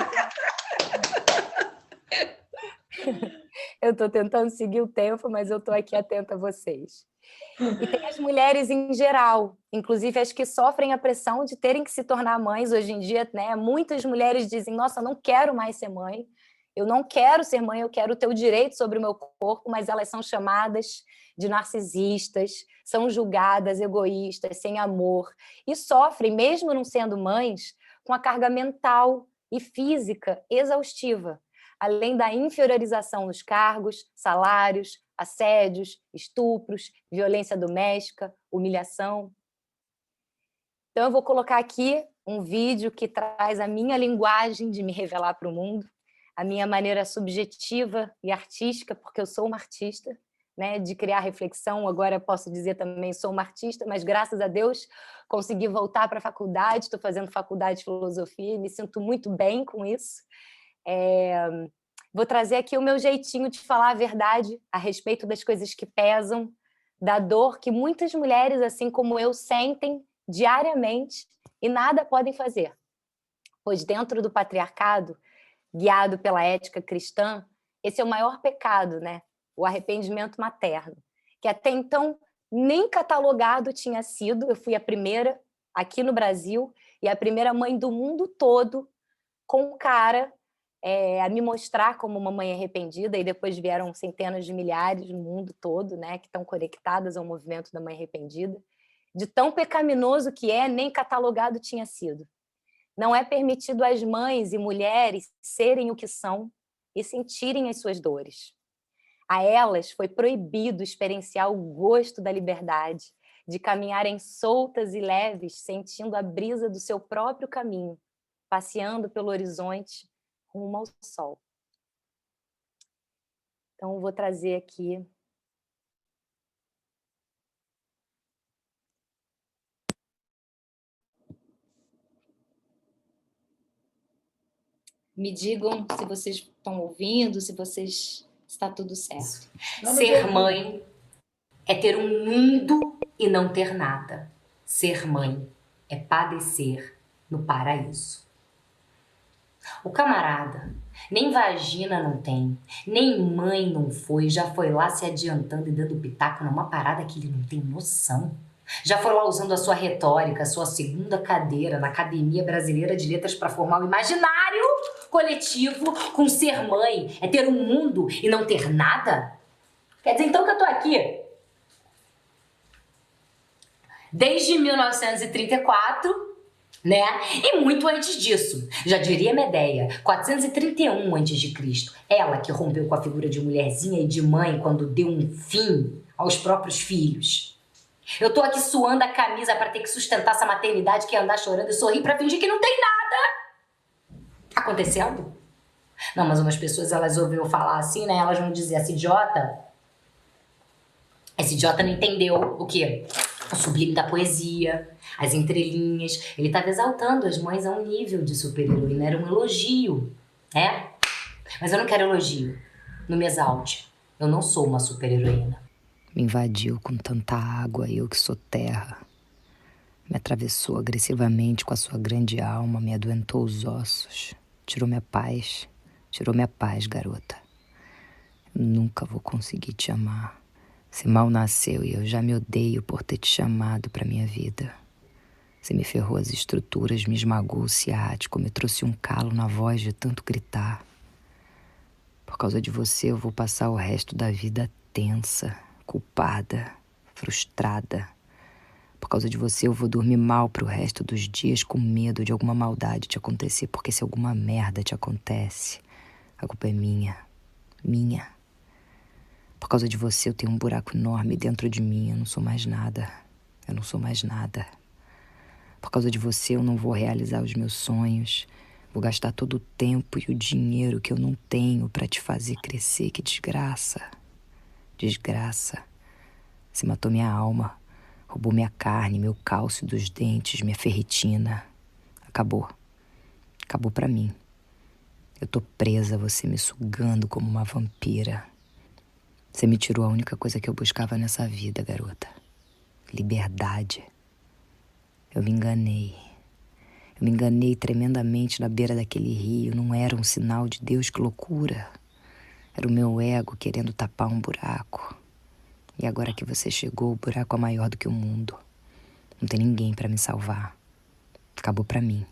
Eu estou tentando seguir o tempo, mas eu estou aqui atenta a vocês. E tem as mulheres em geral, inclusive as que sofrem a pressão de terem que se tornar mães hoje em dia, né? Muitas mulheres dizem, nossa, eu não quero mais ser mãe, eu não quero ser mãe, eu quero ter o direito sobre o meu corpo, mas elas são chamadas de narcisistas, são julgadas egoístas, sem amor, e sofrem, mesmo não sendo mães, com a carga mental e física exaustiva, além da inferiorização nos cargos, salários, assédios, estupros, violência doméstica, humilhação. Então, eu vou colocar aqui um vídeo que traz a minha linguagem de me revelar para o mundo, a minha maneira subjetiva e artística, porque eu sou uma artista, né, de criar reflexão. Agora posso dizer também sou uma artista, mas graças a Deus consegui voltar para a faculdade, estou fazendo faculdade de filosofia e me sinto muito bem com isso. Vou trazer aqui o meu jeitinho de falar a verdade a respeito das coisas que pesam, da dor que muitas mulheres, assim como eu, sentem diariamente e nada podem fazer. Pois dentro do patriarcado, guiado pela ética cristã, esse é o maior pecado, né? O arrependimento materno, que até então nem catalogado tinha sido. Eu fui a primeira aqui no Brasil e a primeira mãe do mundo todo com cara a me mostrar como uma mãe arrependida, e depois vieram centenas de milhares no mundo todo, né, que estão conectadas ao movimento da mãe arrependida. De tão pecaminoso que nem catalogado tinha sido. Não é permitido às mães e mulheres serem o que são e sentirem as suas dores. A elas foi proibido experienciar o gosto da liberdade, de caminharem soltas e leves, sentindo a brisa do seu próprio caminho, passeando pelo horizonte rumo ao sol. Então, eu vou trazer aqui me digam se vocês estão ouvindo, se está tudo certo. Ser mãe é ter um mundo e não ter nada. Ser mãe é padecer no paraíso. O camarada nem vagina não tem, nem mãe não foi, já foi lá se adiantando e dando pitaco numa parada que ele não tem noção. Já foi lá usando a sua retórica, a sua segunda cadeira na Academia Brasileira de Letras para formar o imaginário coletivo com ser mãe é ter um mundo e não ter nada? Quer dizer, então, que eu tô aqui desde 1934, né? E muito antes disso. Já diria Medeia, 431 a.C. Ela que rompeu com a figura de mulherzinha e de mãe quando deu um fim aos próprios filhos. Eu tô aqui suando a camisa pra ter que sustentar essa maternidade que é andar chorando e sorrir pra fingir que não tem nada acontecendo. Não, mas umas pessoas, elas ouviram falar assim, né? Elas vão dizer, esse idiota não entendeu o quê? O sublime da poesia, as entrelinhas. Ele estava exaltando as mães a um nível de super-heroína. Era um elogio, né? Mas eu não quero elogio. Não me exalte. Eu não sou uma super-heroína. Me invadiu com tanta água, eu que sou terra. Me atravessou agressivamente com a sua grande alma, me adoentou os ossos. Tirou minha paz, garota. Eu nunca vou conseguir te amar. Você mal nasceu e eu já me odeio por ter te chamado pra minha vida. Você me ferrou as estruturas, me esmagou o ciático, me trouxe um calo na voz de tanto gritar. Por causa de você, eu vou passar o resto da vida tensa, culpada, frustrada. Por causa de você, eu vou dormir mal pro resto dos dias com medo de alguma maldade te acontecer, porque se alguma merda te acontece, a culpa é minha. Minha. Por causa de você, eu tenho um buraco enorme dentro de mim. Eu não sou mais nada. Eu não sou mais nada. Por causa de você, eu não vou realizar os meus sonhos. Vou gastar todo o tempo e o dinheiro que eu não tenho pra te fazer crescer. Que desgraça. Desgraça. Você matou minha alma. Roubou minha carne, meu cálcio dos dentes, minha ferritina. Acabou. Acabou pra mim. Eu tô presa, você me sugando como uma vampira. Você me tirou a única coisa que eu buscava nessa vida, garota. Liberdade. Eu me enganei. Eu me enganei tremendamente na beira daquele rio. Não era um sinal de Deus, que loucura. Era o meu ego querendo tapar um buraco. E agora que você chegou, o buraco é maior do que o mundo. Não tem ninguém pra me salvar. Acabou pra mim.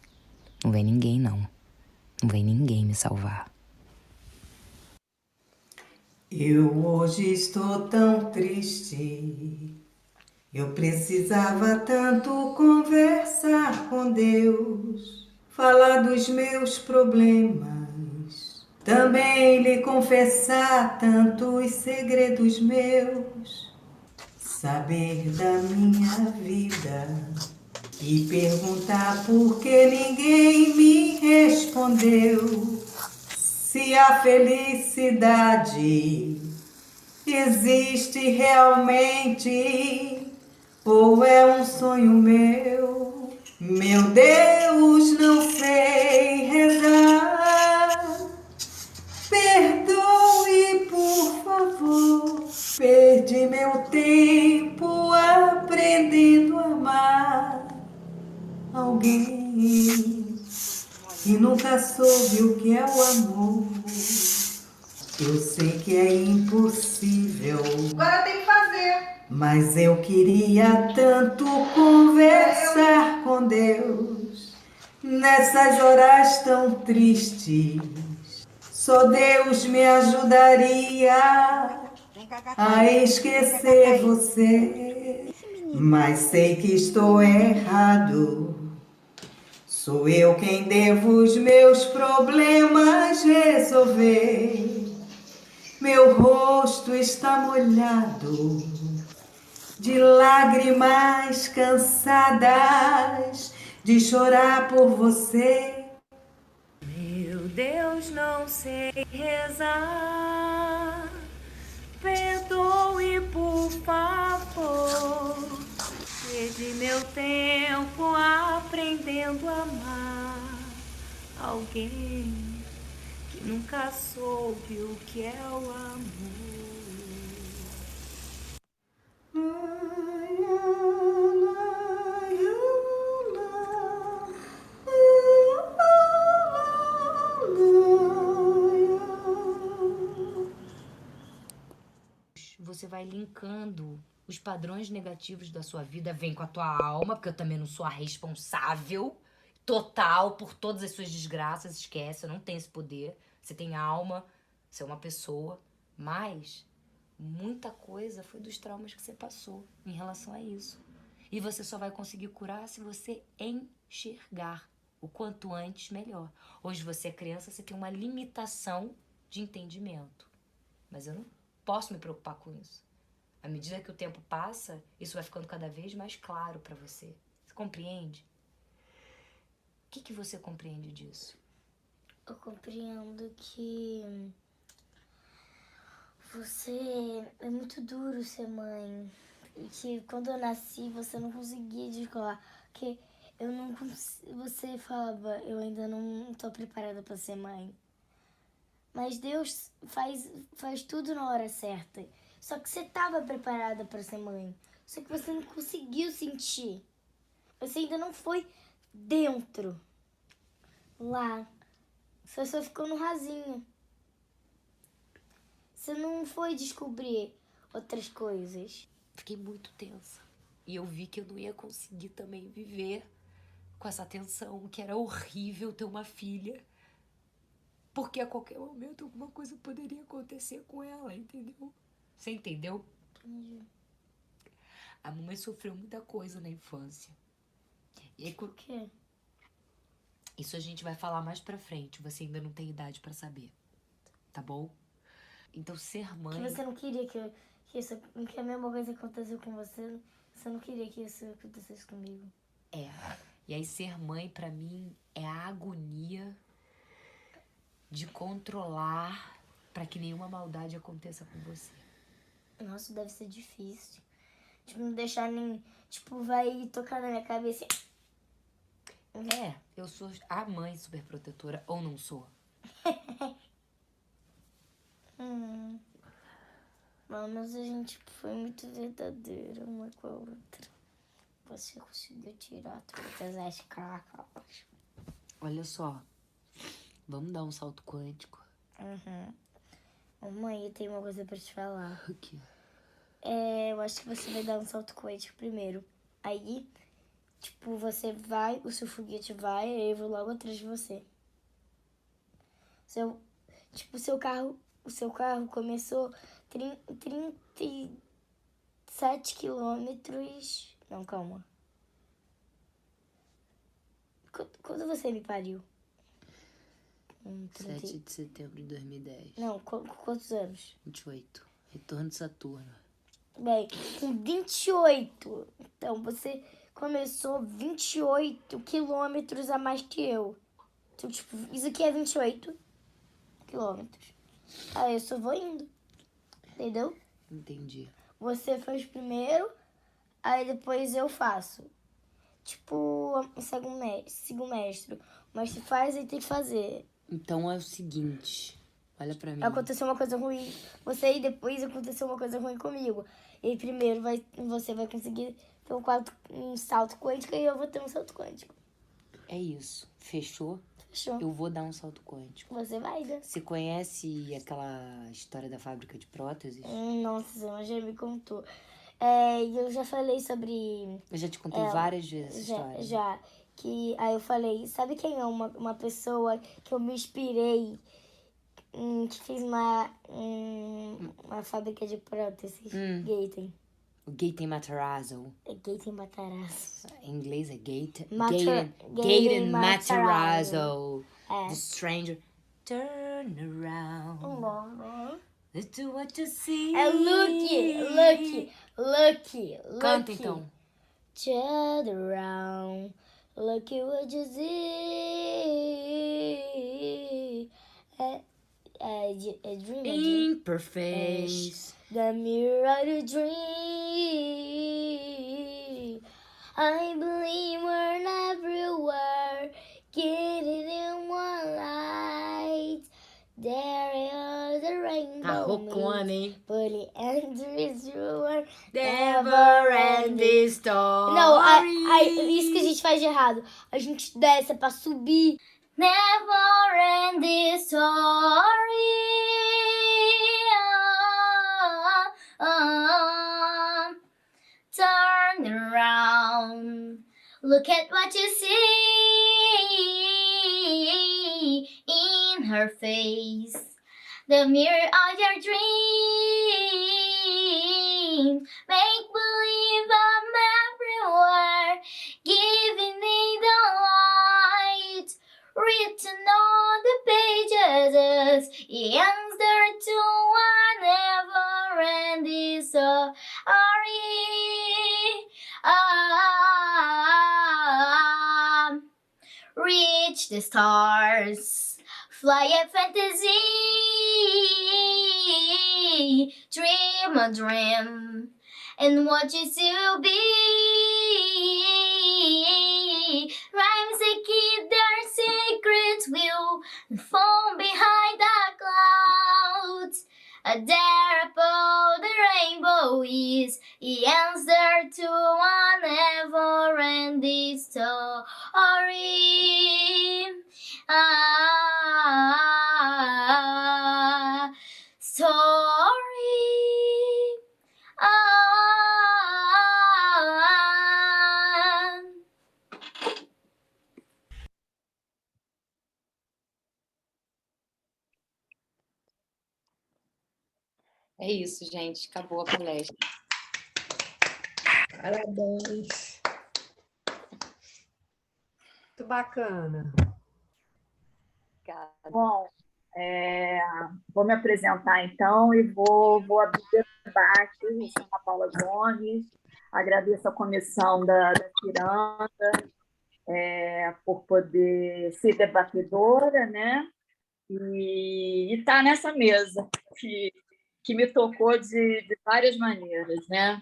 Não vem ninguém, não. Não vem ninguém me salvar. Eu hoje estou tão triste. Eu precisava tanto conversar com Deus, falar dos meus problemas, também lhe confessar tantos segredos meus, saber da minha vida e perguntar por que ninguém me respondeu. Se a felicidade existe realmente ou é um sonho meu? Meu Deus, não sei rezar. Perdoe, por favor. Perdi meu tempo aprendendo a amar alguém e nunca soube o que é o amor. Eu sei que é impossível. Agora tem que fazer. Mas eu queria tanto conversar com Deus nessas horas tão tristes. Só Deus me ajudaria a esquecer você. Mas sei que estou errado. Sou eu quem devo os meus problemas resolver. Meu rosto está molhado de lágrimas cansadas de chorar por você. Meu Deus, não sei rezar. Perdoe, por favor. Perdi meu tempo aprendendo a amar alguém que nunca soube o que é o amor. Você vai linkando os padrões negativos da sua vida, vem com a tua alma, porque eu também não sou a responsável total por todas as suas desgraças, esquece, eu não tenho esse poder. Você tem alma, você é uma pessoa, mas muita coisa foi dos traumas que você passou em relação a isso. E você só vai conseguir curar se você enxergar. O quanto antes, melhor. Hoje você é criança, você tem uma limitação de entendimento. Mas eu não posso me preocupar com isso. À medida que o tempo passa, isso vai ficando cada vez mais claro pra você. Você compreende? O que você compreende disso? Eu compreendo que você é muito duro ser mãe. E que quando eu nasci, você não conseguia descolar. Que eu não você falava, eu ainda não tô preparada pra ser mãe. Mas Deus faz tudo na hora certa. Só que você estava preparada para ser mãe. Só que você não conseguiu sentir. Você ainda não foi dentro. Lá. Você só ficou no rasinho. Você não foi descobrir outras coisas. Fiquei muito tensa. E eu vi que eu não ia conseguir também viver com essa tensão, que era horrível ter uma filha. Porque a qualquer momento alguma coisa poderia acontecer com ela, entendeu? Você entendeu? Entendi. A mamãe sofreu muita coisa na infância. E aí, por quê? Isso a gente vai falar mais pra frente. Você ainda não tem idade pra saber. Tá bom? Então, ser mãe... Que você não queria que a mesma coisa aconteceu com você. Você não queria que isso acontecesse comigo. É. E aí, ser mãe, pra mim, é a agonia de controlar pra que nenhuma maldade aconteça com você. Nossa, deve ser difícil. Tipo, não deixar nem... Tipo, vai tocar na minha cabeça. É, eu sou a mãe superprotetora, ou não sou? Mas a gente foi muito verdadeira uma com a outra. Você conseguiu tirar todas as cacas. Olha só, vamos dar um salto quântico. Mãe, eu tenho uma coisa pra te falar. O quê? Eu acho que você vai dar um salto quântico primeiro. Aí, tipo, você vai, o seu foguete vai, aí eu vou logo atrás de você. O seu carro começou 37 quilômetros... Não, calma. Quando você me pariu? 7 de setembro de 2010. Não, quantos anos? 28. Retorno de Saturno. Bem, com 28. Então, você começou 28 quilômetros a mais que eu. Então, tipo, isso aqui é 28 quilômetros. Aí eu só vou indo. Entendeu? Entendi. Você faz primeiro, aí depois eu faço. Tipo, sigo o mestre. O mestre faz e tem que fazer. Então é o seguinte, olha pra mim. Aconteceu uma coisa ruim com você e depois aconteceu uma coisa ruim comigo. E primeiro você vai conseguir ter um salto quântico e eu vou ter um salto quântico. É isso. Fechou? Fechou. Eu vou dar um salto quântico. Você vai, né? Você conhece aquela história da fábrica de próteses? Nossa, ela já me contou. Eu já falei sobre... Eu já te contei várias vezes essa história. Já. Aí eu falei, sabe quem é uma pessoa que eu me inspirei, que fez uma fábrica de próteses? Gaten. O Gaten Matarazzo. Gaten Matarazzo. Em inglês é Gaten. Gaten Matarazzo. The stranger. Turn around. Let's do what you see. É Lucky. Canta então. Turn around. Look at what you see. Dream. Imperfect. The mirror to dream. I believe we're everywhere. Getting in one light. There is a rainbow. Arrocona, hein? But it ends your Never ending story. Não, isso que a gente faz de errado. A gente desce pra subir. Never ending story. Turn around. Look at what you see in her face. The mirror of your dream. Make believe I'm everywhere. Giving me the light. Written on the pages. Answer to one never-ending story. Reach the stars. Fly a fantasy. Dream a dream. And what you to be. Rhymes that keep their secrets will fall behind the clouds. There above the rainbow is the answer to one never-ending story. Story. É isso, gente. Acabou a palestra. Parabéns. Muito bacana. Obrigada. Bom, vou me apresentar então e vou abrir o debate. Eu sou a Paula Gomes, agradeço a comissão da Ciranda por poder ser debatedora, né? E estar nessa mesa que me tocou de várias maneiras, né?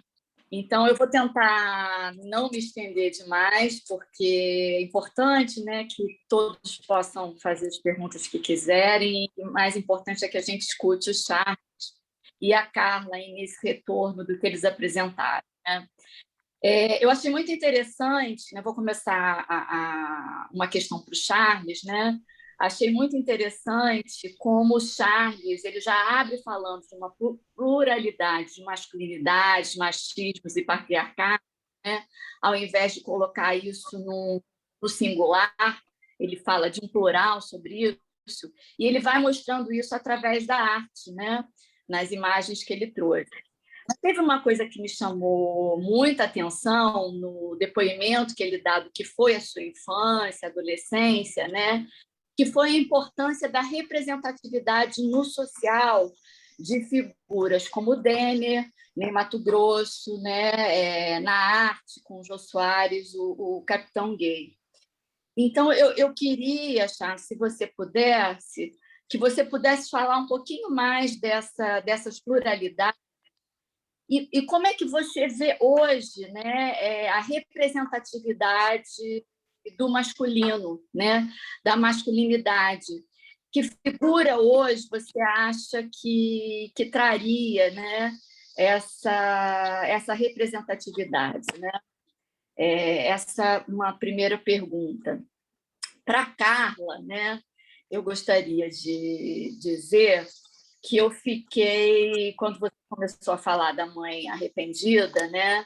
Então, eu vou tentar não me estender demais, porque é importante, né, que todos possam fazer as perguntas que quiserem, e o mais importante é que a gente escute o Charles e a Carla nesse retorno do que eles apresentaram, né? Eu achei muito interessante, né, vou começar uma questão para o Charles, né? achei muito interessante como o Charles ele já abre falando de uma pluralidade de masculinidades, machismos e patriarcados, né? Ao invés de colocar isso no singular, ele fala de um plural sobre isso, e ele vai mostrando isso através da arte, né? Nas imagens que ele trouxe. Mas teve uma coisa que me chamou muita atenção no depoimento que ele dá do que foi a sua infância, adolescência, né? Que foi a importância da representatividade no social de figuras como o Denner, em Mato Grosso, né? Na arte, com o Jô Soares, o Capitão Gay. Então, eu queria, Charles, se você pudesse, que você pudesse falar um pouquinho mais dessas pluralidades e como é que você vê hoje, né, a representatividade do masculino, né, da masculinidade. Que figura hoje você acha que traria, né, essa representatividade, né? Essa uma primeira pergunta. Para Carla, né, eu gostaria de dizer que eu fiquei, quando você começou a falar da mãe arrependida, né,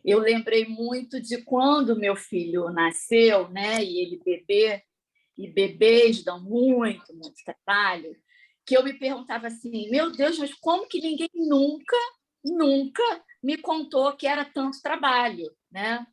eu lembrei muito de quando meu filho nasceu, né, e ele bebê, e bebês dão muito trabalho, que eu me perguntava assim, meu Deus, mas como que ninguém nunca me contou que era tanto trabalho, né?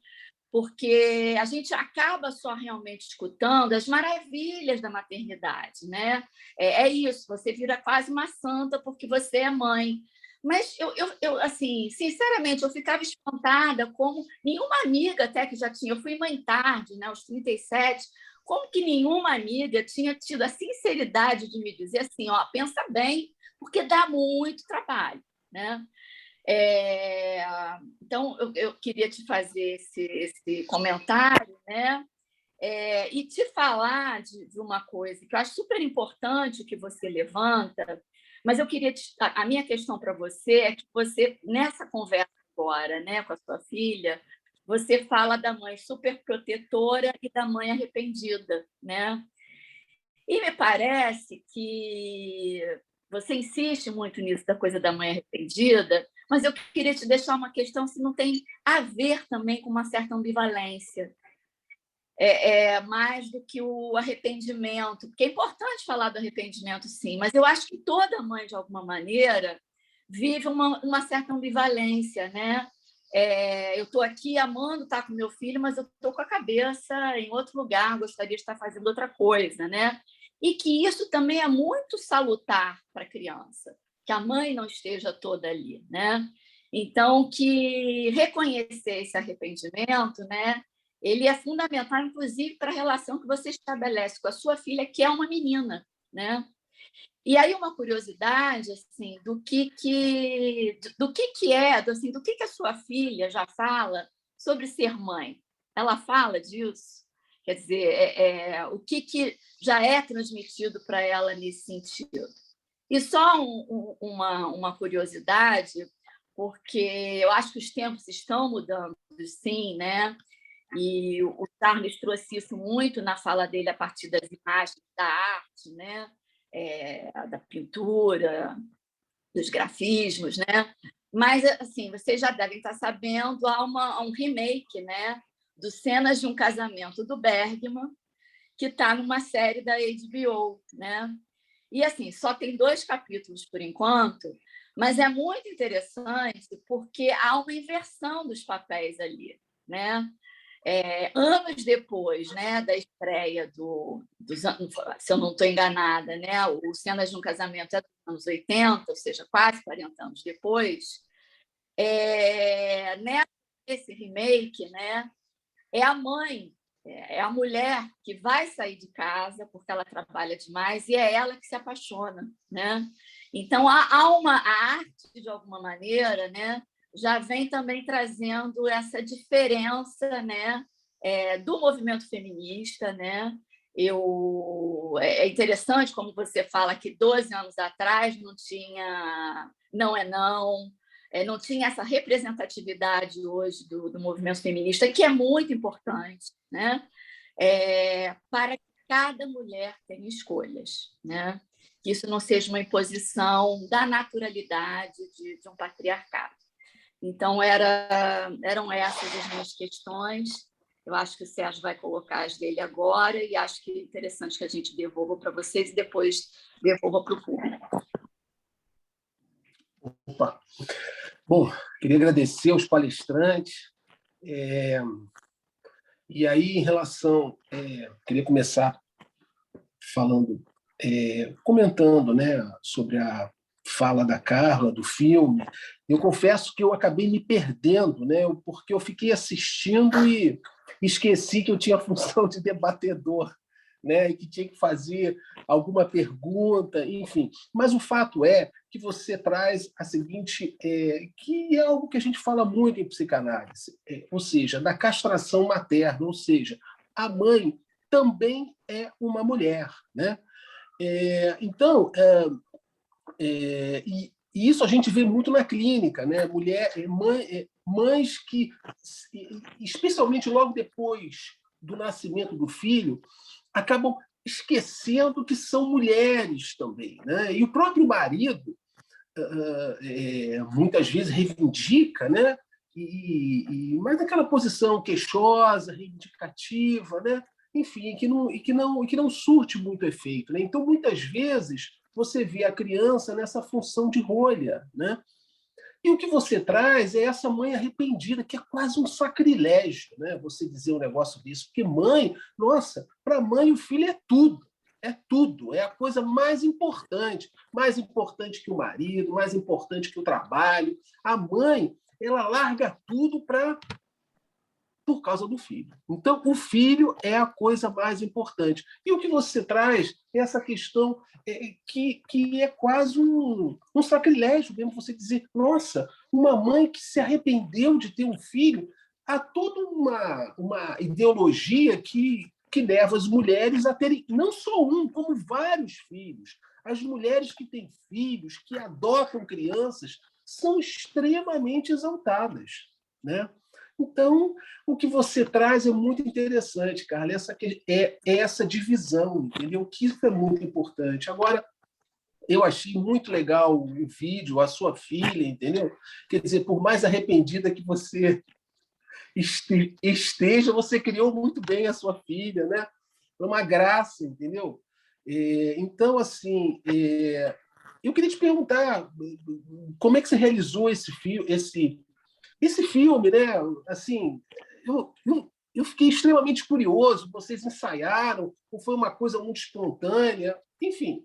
Porque a gente acaba só realmente escutando as maravilhas da maternidade, né? É isso, você vira quase uma santa porque você é mãe. Mas eu assim, sinceramente, eu ficava espantada como nenhuma amiga até que já tinha, eu fui mãe tarde, né, aos 37, como que nenhuma amiga tinha tido a sinceridade de me dizer assim, ó, pensa bem, porque dá muito trabalho, né? Então, eu queria te fazer esse comentário, né? E te falar de uma coisa que eu acho super importante que você levanta, mas eu queria a minha questão para você é que você, nessa conversa agora, né, com a sua filha, você fala da mãe super protetora e da mãe arrependida, né? E me parece que você insiste muito nisso da coisa da mãe arrependida, mas eu queria te deixar uma questão se não tem a ver também com uma certa ambivalência, mais do que o arrependimento, porque é importante falar do arrependimento, sim, mas eu acho que toda mãe, de alguma maneira, vive uma certa ambivalência, né? Eu estou aqui amando estar com meu filho, mas eu estou com a cabeça em outro lugar, gostaria de estar fazendo outra coisa, né? E que isso também é muito salutar para a criança, que a mãe não esteja toda ali, né? Então, que reconhecer esse arrependimento, né? Ele é fundamental, inclusive, para a relação que você estabelece com a sua filha, que é uma menina, né? E aí uma curiosidade assim do que a sua filha já fala sobre ser mãe. Ela fala disso, quer dizer, o que já é transmitido para ela nesse sentido. E só uma curiosidade, porque eu acho que os tempos estão mudando, sim, né? E o Charles trouxe isso muito na fala dele a partir das imagens da arte, né? Da pintura, dos grafismos, né? Mas assim, vocês já devem estar sabendo, há um remake, né, do Cenas de um Casamento do Bergman, que está numa série da HBO, né? E assim, só tem 2 capítulos por enquanto, mas é muito interessante porque há uma inversão dos papéis ali, né? Anos depois, né, da estreia se eu não estou enganada, né, o Cenas de um Casamento é dos anos 80, ou seja, quase 40 anos depois, nesse remake, né, é a mãe, é a mulher que vai sair de casa porque ela trabalha demais e é ela que se apaixona, né? Então, a arte, de alguma maneira, né, já vem também trazendo essa diferença, né, do movimento feminista, né? É interessante como você fala que 12 anos atrás não tinha não tinha essa representatividade hoje do movimento feminista, que é muito importante, né? Para que cada mulher tem escolhas, né? Que isso não seja uma imposição da naturalidade de um patriarcado. Então, eram essas as minhas questões. Eu acho que o Sérgio vai colocar as dele agora e acho que é interessante que a gente devolva para vocês e depois devolva para o público. Opa. Bom, queria agradecer aos palestrantes. E aí, em relação... queria começar falando, comentando, né, sobre a fala da Carla, do filme. Eu confesso que eu acabei me perdendo, né, porque eu fiquei assistindo e esqueci que eu tinha a função de debatedor, né, e que tinha que fazer alguma pergunta, enfim. Mas o fato é que você traz a seguinte, que é algo que a gente fala muito em psicanálise, ou seja, da castração materna, ou seja, a mãe também é uma mulher, né? Então, e isso a gente vê muito na clínica, né? Mães que, especialmente logo depois do nascimento do filho, acabam esquecendo que são mulheres também, né? E o próprio marido muitas vezes reivindica, né? Mas naquela posição queixosa, reivindicativa, né? Enfim, que não surte muito efeito, né? Então, muitas vezes, você vê a criança nessa função de rolha, né? E o que você traz é essa mãe arrependida, que é quase um sacrilégio, né? Você dizer um negócio desse, porque mãe, nossa, para mãe o filho é tudo, é a coisa mais importante que o marido, mais importante que o trabalho. A mãe, ela larga tudo por causa do filho. Então, o filho é a coisa mais importante. E o que você traz é essa questão que é quase um sacrilégio mesmo, você dizer, nossa, uma mãe que se arrependeu de ter um filho, há toda uma ideologia que leva as mulheres a terem não só um, como vários filhos. As mulheres que têm filhos, que adotam crianças, são extremamente exaltadas, né? Então, o que você traz é muito interessante, Carla, essa divisão, entendeu? Que isso é muito importante. Agora, eu achei muito legal o vídeo, a sua filha, entendeu? Quer dizer, por mais arrependida que você esteja, você criou muito bem a sua filha, né? Foi uma graça, entendeu? Então, assim, eu queria te perguntar como é que você realizou esse filme, né? Assim, eu fiquei extremamente curioso. Vocês ensaiaram, ou foi uma coisa muito espontânea? Enfim,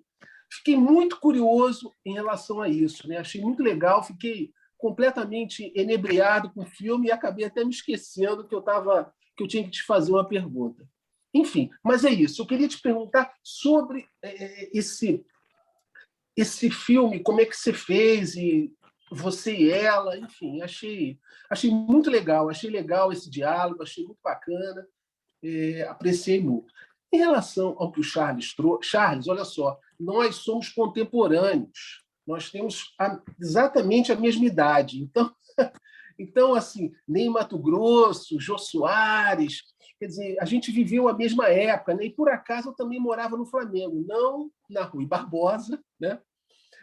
fiquei muito curioso em relação a isso, né? Achei muito legal, fiquei completamente enebriado com o filme e acabei até me esquecendo que eu tinha que te fazer uma pergunta. Enfim, mas é isso. Eu queria te perguntar sobre esse filme, como é que você fez, e você e ela, enfim, achei muito legal, achei legal esse diálogo, achei muito bacana, apreciei muito. Em relação ao que o Charles trouxe, Charles, olha só, nós somos contemporâneos, nós temos exatamente a mesma idade, então assim, Ney Matogrosso, Jô Soares, quer dizer, a gente viveu a mesma época, né? E por acaso eu também morava no Flamengo, não na Rui Barbosa, né?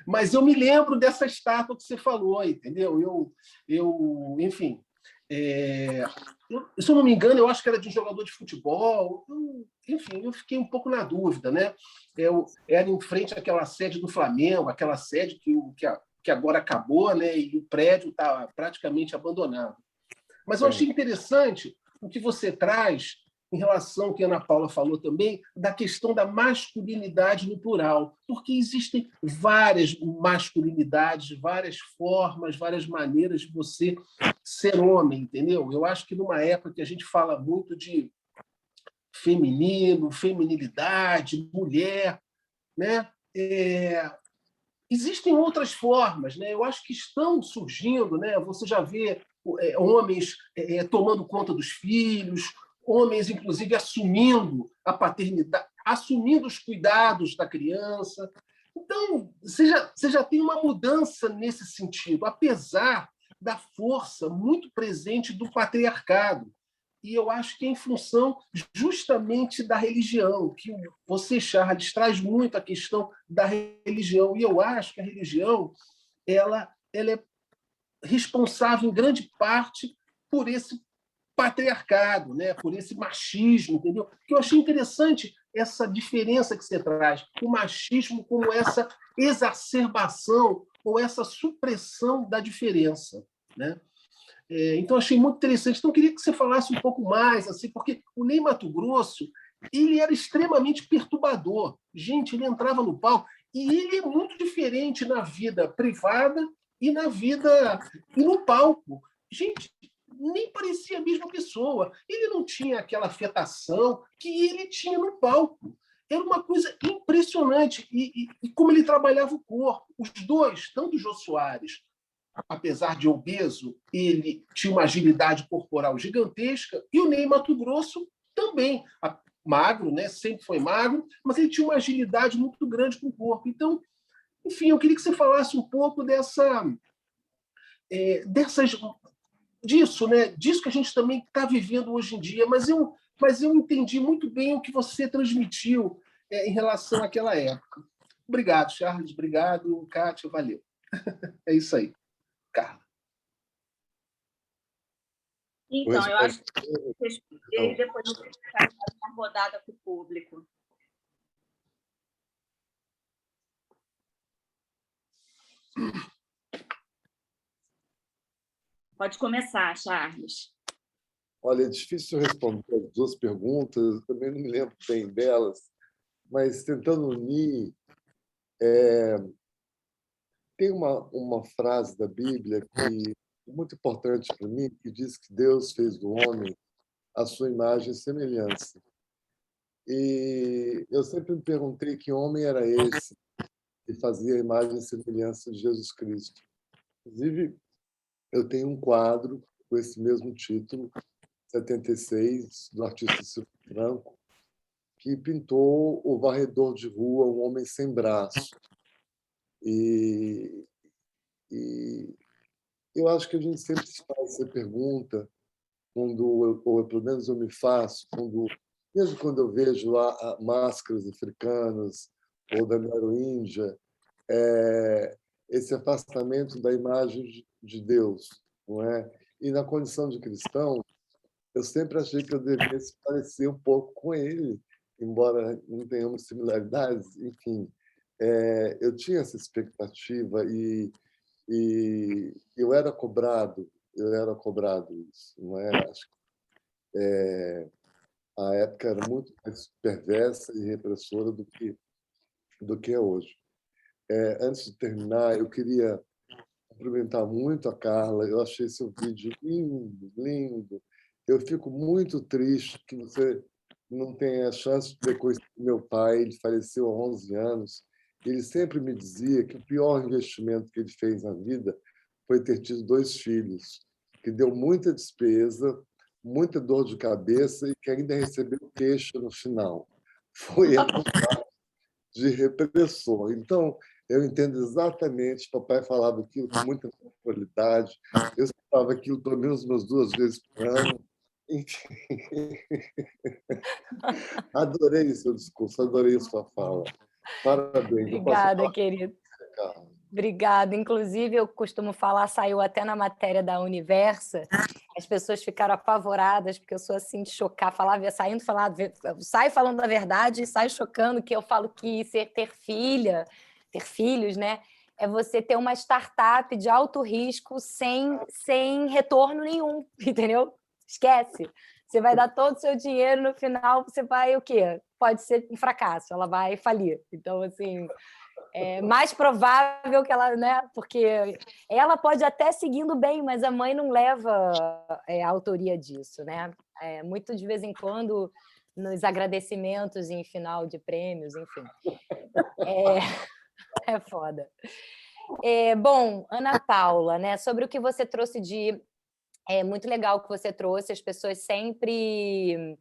Mas eu me lembro dessa estátua que você falou, entendeu? Enfim, se eu não me engano, eu acho que era de um jogador de futebol. Enfim, eu fiquei um pouco na dúvida, né? Era em frente àquela sede do Flamengo, aquela sede que agora acabou, né? E o prédio está praticamente abandonado. Mas eu achei interessante o que você traz em relação ao que a Ana Paula falou também, da questão da masculinidade no plural, porque existem várias masculinidades, várias formas, várias maneiras de você ser homem, entendeu? Eu acho que numa época que a gente fala muito de feminino, feminilidade, mulher, né? Existem outras formas, né? Eu acho que estão surgindo, né? Você já vê homens tomando conta dos filhos, homens, inclusive, assumindo a paternidade, assumindo os cuidados da criança. Então, você já tem uma mudança nesse sentido, apesar da força muito presente do patriarcado. e eu acho que é em função justamente da religião, que você, Charles, traz muito a questão da religião, e eu acho que a religião ela é responsável em grande parte por esse patriarcado, né? Por esse machismo, entendeu? Que eu achei interessante essa diferença que você traz, o machismo como essa exacerbação ou essa supressão da diferença, né? Então achei muito interessante. Então eu queria que você falasse um pouco mais, assim, porque o Ney Matogrosso ele era extremamente perturbador. Gente, ele entrava no palco e ele é muito diferente na vida privada e na vida e no palco. Gente, nem parecia a mesma pessoa. Ele não tinha aquela afetação que ele tinha no palco. Era uma coisa impressionante. E como ele trabalhava o corpo. Os dois, tanto o Jô Soares, apesar de obeso, ele tinha uma agilidade corporal gigantesca, e o Ney Matogrosso também. Magro, né? Sempre foi magro, mas ele tinha uma agilidade muito grande com o corpo. Então, enfim, eu queria que você falasse um pouco disso, né? Disso que a gente também está vivendo hoje em dia, mas eu entendi muito bem o que você transmitiu em relação àquela época. Obrigado, Charles, obrigado, Kátia, valeu. É isso aí, Carla. Então, eu acho que eu expliquei, depois eu vou fazer uma rodada com o público. Pode começar, Charles. Olha, é difícil responder as duas perguntas, eu também não me lembro bem delas, mas tentando unir, tem uma frase da Bíblia que é muito importante para mim, que diz que Deus fez do homem a sua imagem e semelhança. E eu sempre me perguntei que homem era esse que fazia a imagem e semelhança de Jesus Cristo. Inclusive, eu tenho um quadro com esse mesmo título, 76, do artista Silvio Franco, que pintou o varredor de rua, um homem sem braço. E eu acho que a gente sempre se faz essa pergunta, ou pelo menos eu me faço, mesmo quando eu vejo lá máscaras africanas ou da Nero-Índia, esse afastamento da imagem de Deus, não é? E na condição de cristão, eu sempre achei que eu devia se parecer um pouco com ele, embora não tenhamos similaridades, enfim. Eu tinha essa expectativa e eu era cobrado isso, não é? Acho que a época era muito mais perversa e repressora do que é hoje. Antes de terminar, eu queria cumprimentar muito a Carla. Eu achei seu vídeo lindo, lindo. Eu fico muito triste que você não tenha a chance de ter conhecido meu pai. Ele faleceu há 11 anos. Ele sempre me dizia que o pior investimento que ele fez na vida foi ter tido 2 filhos, que deu muita despesa, muita dor de cabeça e que ainda recebeu queixa no final. Foi a de repressor. Então, eu entendo exatamente. Papai falava aquilo com muita qualidade. Eu escutava aquilo pelo menos umas 2 vezes por ano. Enfim. Adorei o seu discurso, adorei a sua fala. Parabéns. Obrigada, querido. Obrigada. Inclusive, eu costumo falar, saiu até na matéria da Universa, as pessoas ficaram apavoradas, porque eu sou assim de chocar, saio falando a verdade e saio chocando, que eu falo que ter filhos, né, é você ter uma startup de alto risco sem retorno nenhum, entendeu? Esquece. Você vai dar todo o seu dinheiro, no final você vai o quê? Pode ser um fracasso, ela vai falir. Então, assim, é mais provável que ela, né? Porque ela pode até seguindo bem, mas a mãe não leva a autoria disso, né? Muito de vez em quando, nos agradecimentos em final de prêmios, enfim. É foda. Bom, Ana Paula, né? Sobre o que você trouxe de... É muito legal o que você trouxe, as pessoas sempre...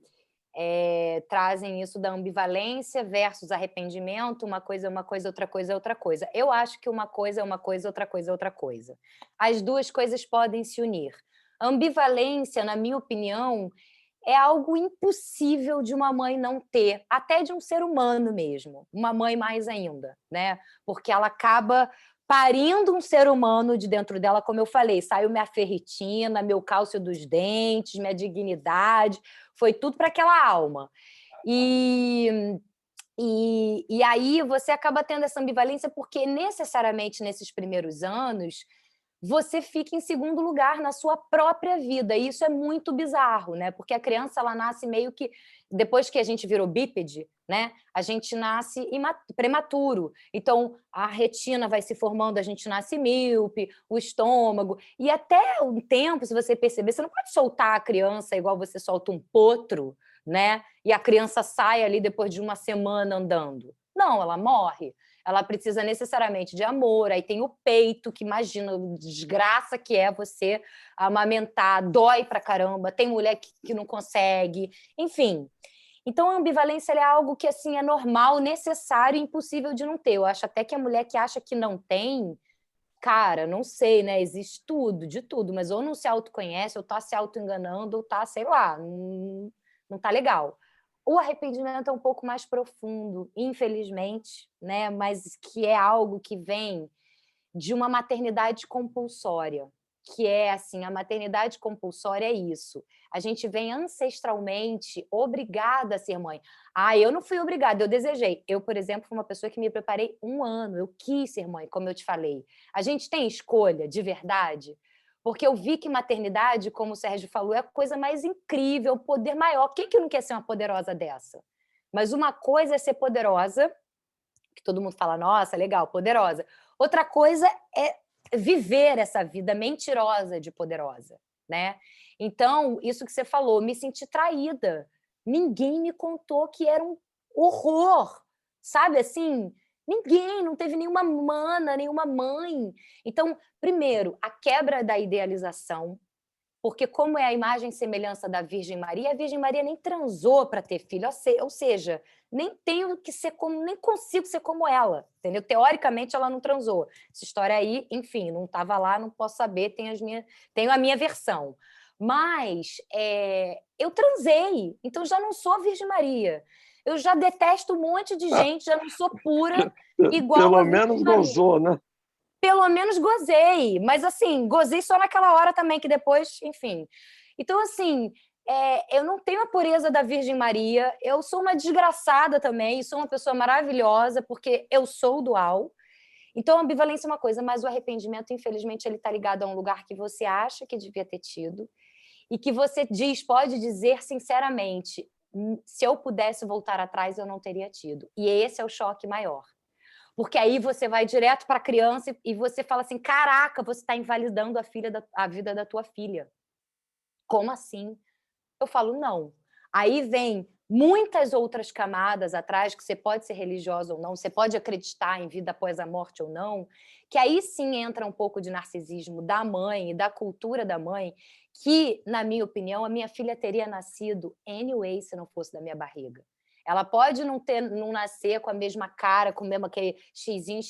trazem isso da ambivalência versus arrependimento, uma coisa é uma coisa, outra coisa é outra coisa. Eu acho que uma coisa é uma coisa, outra coisa é outra coisa. As duas coisas podem se unir. A ambivalência, na minha opinião, é algo impossível de uma mãe não ter, até de um ser humano mesmo, uma mãe mais ainda, né? Porque ela acaba parindo um ser humano de dentro dela, como eu falei, saiu minha ferritina, meu cálcio dos dentes, minha dignidade, foi tudo para aquela alma. E aí você acaba tendo essa ambivalência porque necessariamente nesses primeiros anos você fica em segundo lugar na sua própria vida. E isso é muito bizarro, né? Porque a criança ela nasce meio que depois que a gente virou bípede, né? A gente nasce prematuro. Então a retina vai se formando, a gente nasce míope, o estômago. E até um tempo, se você perceber, você não pode soltar a criança igual você solta um potro, né? E a criança sai ali depois de uma semana andando. Não, ela morre. Ela precisa necessariamente de amor, aí tem o peito, que imagina a desgraça que é você amamentar, dói pra caramba, tem mulher que não consegue, enfim. Então a ambivalência é algo que assim, é normal, necessário e impossível de não ter. Eu acho até que a mulher que acha que não tem, cara, não sei, né? Existe tudo, de tudo, mas ou não se autoconhece, ou tá se autoenganando, ou tá, sei lá, não tá legal. O arrependimento é um pouco mais profundo, infelizmente, né? Mas que é algo que vem de uma maternidade compulsória, que é assim, a maternidade compulsória é isso. A gente vem ancestralmente obrigada a ser mãe. Ah, eu não fui obrigada, eu desejei. Eu, por exemplo, fui uma pessoa que me preparei 1 ano, eu quis ser mãe, como eu te falei. A gente tem escolha de verdade? Porque eu vi que maternidade, como o Sérgio falou, é a coisa mais incrível, o poder maior. Quem que não quer ser uma poderosa dessa? Mas uma coisa é ser poderosa, que todo mundo fala, nossa, legal, poderosa. Outra coisa é viver essa vida mentirosa de poderosa, né? Então, isso que você falou, me senti traída. Ninguém me contou que era um horror, sabe assim? Ninguém, não teve nenhuma mana, nenhuma mãe. Então, primeiro, a quebra da idealização, porque como é a imagem e semelhança da Virgem Maria, a Virgem Maria nem transou para ter filho, ou seja, nem tenho que ser como, nem consigo ser como ela, entendeu? Teoricamente ela não transou. Essa história aí, enfim, não estava lá, não posso saber, tenho a minha versão. Mas eu transei, então já não sou a Virgem Maria. Eu já detesto um monte de gente, já não sou pura igual Pelo a Virgem menos Maria. gozou, né? Pelo menos gozei, mas assim, gozei só naquela hora também, que depois, enfim. Então, assim, eu não tenho a pureza da Virgem Maria, eu sou uma desgraçada também, sou uma pessoa maravilhosa, porque eu sou dual. Então, a ambivalência é uma coisa, mas o arrependimento, infelizmente, ele está ligado a um lugar que você acha que devia ter tido e que você pode dizer sinceramente, se eu pudesse voltar atrás, eu não teria tido. E esse é o choque maior. Porque aí você vai direto para a criança e você fala assim, caraca, você está invalidando a vida da tua filha. Como assim? Eu falo, não. Aí vem muitas outras camadas atrás, que você pode ser religiosa ou não, você pode acreditar em vida após a morte ou não, que aí sim entra um pouco de narcisismo da mãe e da cultura da mãe, que, na minha opinião, a minha filha teria nascido anyway se não fosse da minha barriga. Ela pode não nascer com a mesma cara, com o mesmo aquele xizinho,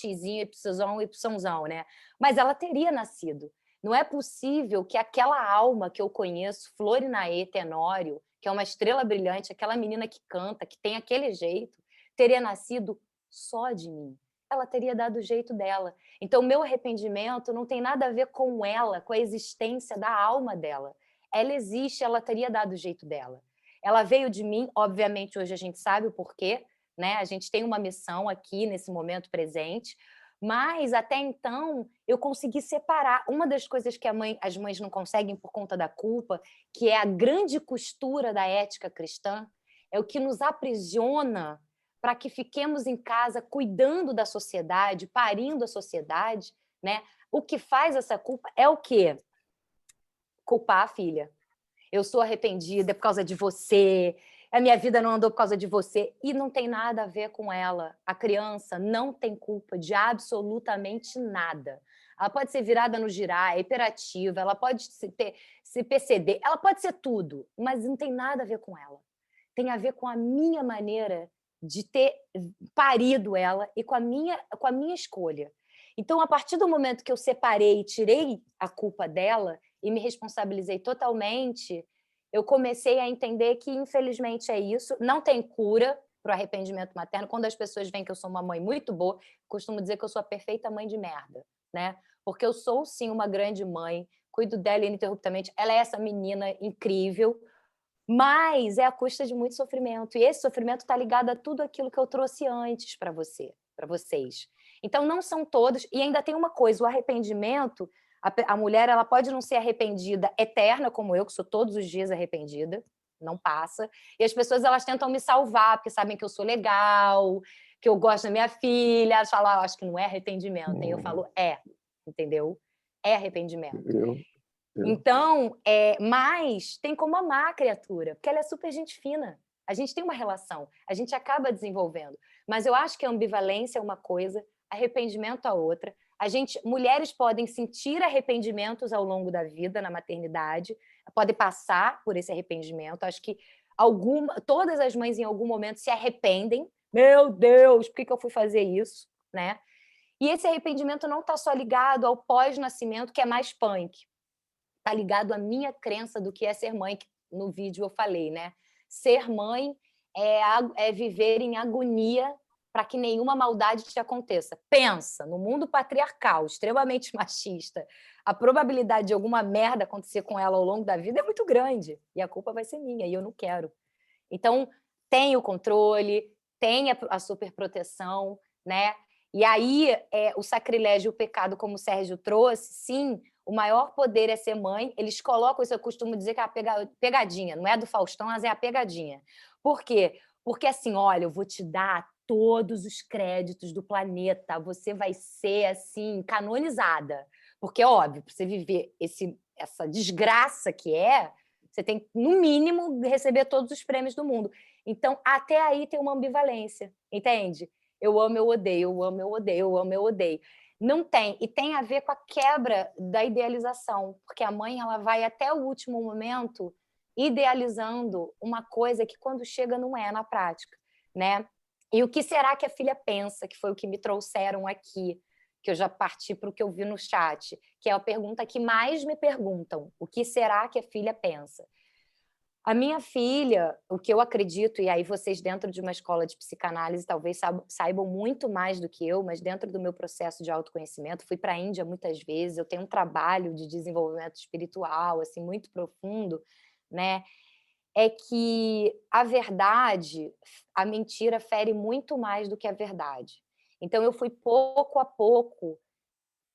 ypsão, né? Mas ela teria nascido. Não é possível que aquela alma que eu conheço, Florinaê Tenório, que é uma estrela brilhante, aquela menina que canta, que tem aquele jeito, teria nascido só de mim. Ela teria dado o jeito dela. Então, meu arrependimento não tem nada a ver com ela, com a existência da alma dela. Ela existe, ela teria dado o jeito dela. Ela veio de mim, obviamente, hoje a gente sabe o porquê, né? A gente tem uma missão aqui nesse momento presente, mas até então eu consegui separar. Uma das coisas que as mães não conseguem por conta da culpa, que é a grande costura da ética cristã, é o que nos aprisiona para que fiquemos em casa cuidando da sociedade, parindo a sociedade, né? O que faz essa culpa é o quê? Culpar a filha. Eu sou arrependida por causa de você, a minha vida não andou por causa de você, e não tem nada a ver com ela. A criança não tem culpa de absolutamente nada. Ela pode ser virada no girar, é hiperativa, ela pode se PCD, ela pode ser tudo, mas não tem nada a ver com ela. Tem a ver com a minha maneira de ter parido ela e com a minha escolha. Então, a partir do momento que eu separei e tirei a culpa dela e me responsabilizei totalmente, eu comecei a entender que, infelizmente, é isso. Não tem cura para o arrependimento materno. Quando as pessoas veem que eu sou uma mãe muito boa, costumo dizer que eu sou a perfeita mãe de merda, né? Porque eu sou, sim, uma grande mãe, cuido dela ininterruptamente. Ela é essa menina incrível, mas é à custa de muito sofrimento. E esse sofrimento está ligado a tudo aquilo que eu trouxe antes para vocês. Então, não são todos. E ainda tem uma coisa, o arrependimento, a mulher ela pode não ser arrependida eterna, como eu, que sou todos os dias arrependida, não passa. E as pessoas elas tentam me salvar, porque sabem que eu sou legal, que eu gosto da minha filha. Elas falam, acho que não é arrependimento. E eu falo, entendeu? É arrependimento. Então, mas tem como amar a criatura, porque ela é super gente fina. A gente tem uma relação, a gente acaba desenvolvendo. Mas eu acho que a ambivalência é uma coisa, arrependimento é outra. Mulheres podem sentir arrependimentos ao longo da vida, na maternidade, podem passar por esse arrependimento. Acho que todas as mães, em algum momento, se arrependem. Meu Deus, por que eu fui fazer isso? Né? E esse arrependimento não está só ligado ao pós-nascimento, que é mais punk. Está ligado à minha crença do que é ser mãe, que no vídeo eu falei, né? Ser mãe é viver em agonia para que nenhuma maldade te aconteça. Pensa, no mundo patriarcal, extremamente machista, a probabilidade de alguma merda acontecer com ela ao longo da vida é muito grande, e a culpa vai ser minha, e eu não quero. Então, tem o controle, tem a superproteção, né? E aí, o sacrilégio e o pecado, como o Sérgio trouxe, sim, o maior poder é ser mãe. Eles colocam isso, eu costumo dizer que é a pegadinha, não é do Faustão, mas é a pegadinha. Por quê? Porque assim, olha, eu vou te dar todos os créditos do planeta, você vai ser assim, canonizada. Porque, óbvio, para você viver essa desgraça que você tem, no mínimo, receber todos os prêmios do mundo. Então, até aí tem uma ambivalência, entende? Eu amo, eu odeio, eu amo, eu odeio, eu amo, eu odeio. Não tem, e tem a ver com a quebra da idealização, porque a mãe ela vai até o último momento idealizando uma coisa que quando chega não é na prática, né? E o que será que a filha pensa, que foi o que me trouxeram aqui, que eu já parti para o que eu vi no chat, que é a pergunta que mais me perguntam, o que será que a filha pensa? A minha filha, o que eu acredito, e aí vocês dentro de uma escola de psicanálise talvez saibam muito mais do que eu, mas dentro do meu processo de autoconhecimento, fui para a Índia muitas vezes, eu tenho um trabalho de desenvolvimento espiritual assim muito profundo, né? É que a verdade, a mentira fere muito mais do que a verdade. Então eu fui pouco a pouco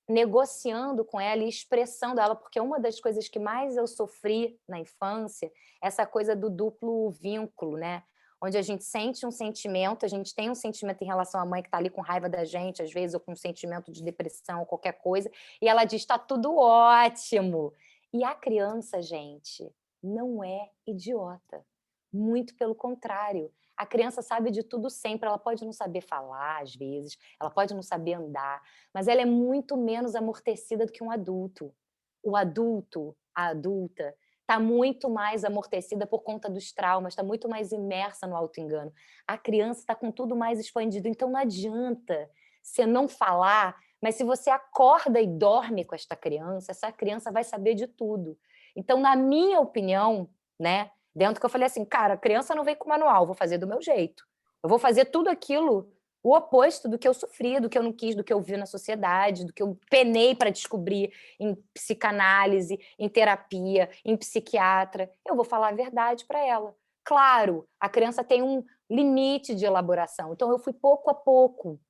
negociando com ela e expressando ela, porque uma das coisas que mais eu sofri na infância, essa coisa do duplo vínculo, né? Onde a gente sente um sentimento, a gente tem um sentimento em relação à mãe que está ali com raiva da gente, às vezes, ou com um sentimento de depressão, qualquer coisa, e ela diz, está tudo ótimo. E a criança, gente, não é idiota. Muito pelo contrário. A criança sabe de tudo sempre, ela pode não saber falar, às vezes, ela pode não saber andar, mas ela é muito menos amortecida do que um adulto. O adulto, a adulta, está muito mais amortecida por conta dos traumas, está muito mais imersa no auto-engano. A criança está com tudo mais expandido, então não adianta você não falar, mas se você acorda e dorme com essa criança vai saber de tudo. Então, na minha opinião, né, dentro que eu falei assim, cara, a criança não vem com manual, vou fazer do meu jeito. Eu vou fazer tudo aquilo, o oposto do que eu sofri, do que eu não quis, do que eu vi na sociedade, do que eu penei para descobrir em psicanálise, em terapia, em psiquiatra. Eu vou falar a verdade para ela. Claro, a criança tem um limite de elaboração, então eu fui pouco a pouco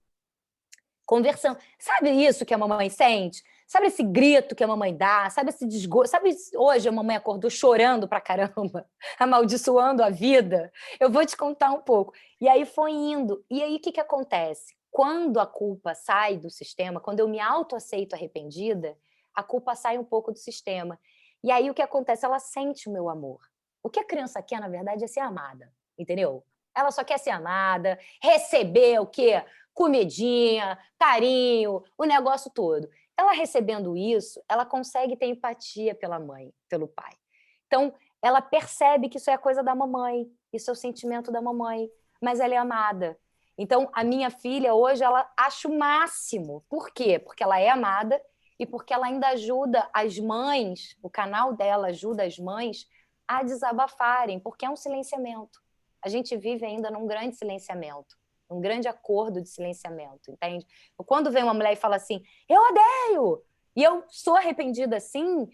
conversando. Sabe isso que a mamãe sente? Sabe esse grito que a mamãe dá? Sabe esse desgosto? Sabe hoje a mamãe acordou chorando pra caramba, amaldiçoando a vida? Eu vou te contar um pouco. E aí foi indo. E aí o que acontece? Quando a culpa sai do sistema, quando eu me autoaceito arrependida, a culpa sai um pouco do sistema. E aí o que acontece? Ela sente o meu amor. O que a criança quer, na verdade, é ser amada. Entendeu? Ela só quer ser amada, receber o quê? Comidinha, carinho, o negócio todo. Ela recebendo isso, ela consegue ter empatia pela mãe, pelo pai. Então, ela percebe que isso é a coisa da mamãe, isso é o sentimento da mamãe, mas ela é amada. Então, a minha filha hoje, ela acha o máximo. Por quê? Porque ela é amada e porque ela ainda ajuda as mães, o canal dela ajuda as mães a desabafarem, porque é um silenciamento. A gente vive ainda num grande silenciamento, num grande acordo de silenciamento, entende? Quando vem uma mulher e fala assim, eu odeio, e eu sou arrependida assim,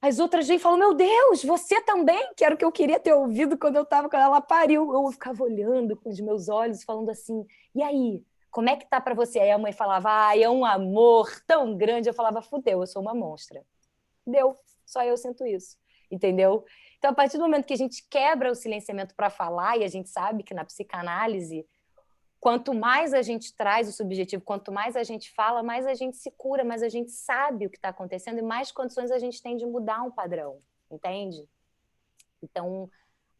as outras vêm e falam, meu Deus, você também? Que era o que eu queria ter ouvido quando ela pariu. Eu ficava olhando com os meus olhos, falando assim, e aí, como é que tá pra você? Aí a mãe falava, ai, é um amor tão grande. Eu falava, fudeu, eu sou uma monstra. Deu, só eu sinto isso, entendeu? Então, a partir do momento que a gente quebra o silenciamento para falar, e a gente sabe que na psicanálise, quanto mais a gente traz o subjetivo, quanto mais a gente fala, mais a gente se cura, mais a gente sabe o que está acontecendo e mais condições a gente tem de mudar um padrão, entende? Então,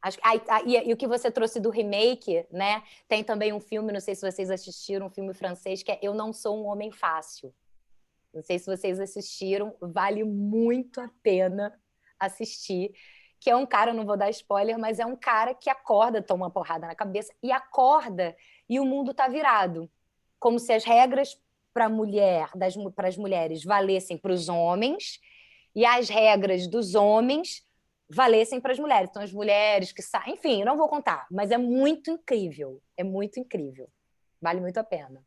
acho que... e o que você trouxe do remake, né? Tem também um filme, não sei se vocês assistiram, um filme francês, que é Eu Não Sou um Homem Fácil. Não sei se vocês assistiram, vale muito a pena assistir, que é um cara, não vou dar spoiler, mas é um cara que acorda, toma uma porrada na cabeça, e acorda, e o mundo está virado. Como se as regras para as mulheres valessem para os homens, e as regras dos homens valessem para as mulheres. Então, as mulheres que saem... Enfim, eu não vou contar, mas é muito incrível. É muito incrível. Vale muito a pena.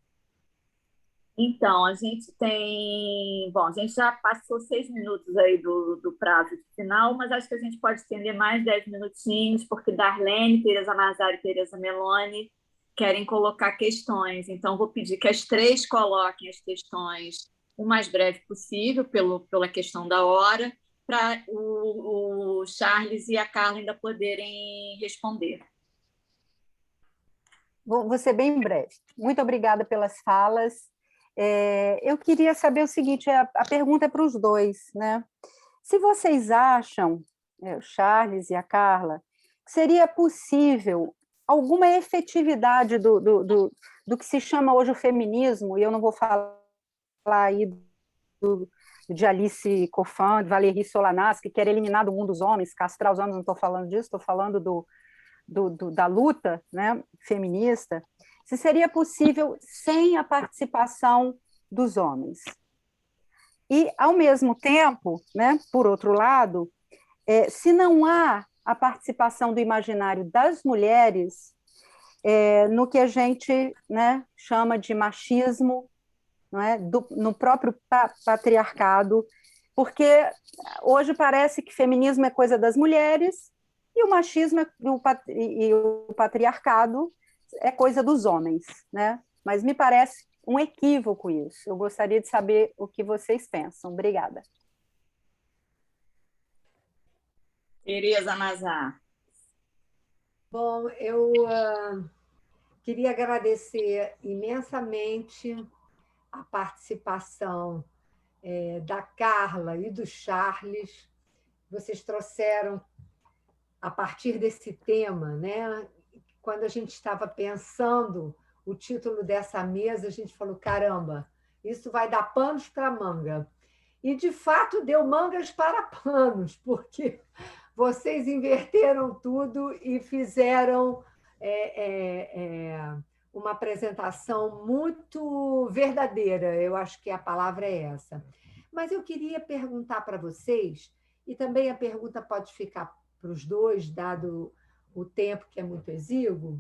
Então, a gente tem... Bom, a gente já passou 6 minutos aí do prazo final, mas acho que a gente pode estender mais 10 minutinhos, porque Darlene, Tereza Marzari e Tereza Meloni querem colocar questões. Então, vou pedir que as 3 coloquem as questões o mais breve possível, pela questão da hora, para o Charles e a Carla ainda poderem responder. Vou ser bem breve. Muito obrigada pelas falas. Eu queria saber o seguinte, a pergunta é para os dois, né? Se vocês acham, o Charles e a Carla, que seria possível alguma efetividade do que se chama hoje o feminismo, e eu não vou falar aí de Alice Coffin, de Valérie Solanas, que quer eliminar do mundo os homens, castrar os homens, não estou falando disso, estou falando da luta, né, feminista, se seria possível sem a participação dos homens. E, ao mesmo tempo, né, por outro lado, se não há a participação do imaginário das mulheres no que a gente, né, chama de machismo, não é? No próprio patriarcado, porque hoje parece que feminismo é coisa das mulheres e o machismo e o patriarcado é coisa dos homens, né? Mas me parece um equívoco isso. Eu gostaria de saber o que vocês pensam. Obrigada. Tereza Mazar. Bom, eu queria agradecer imensamente a participação da Carla e do Charles. Vocês trouxeram, a partir desse tema, né? Quando a gente estava pensando o título dessa mesa, a gente falou, caramba, isso vai dar panos para manga. E, de fato, deu mangas para panos, porque vocês inverteram tudo e fizeram uma apresentação muito verdadeira. Eu acho que a palavra é essa. Mas eu queria perguntar para vocês, e também a pergunta pode ficar para os dois, dado o tempo que é muito exíguo,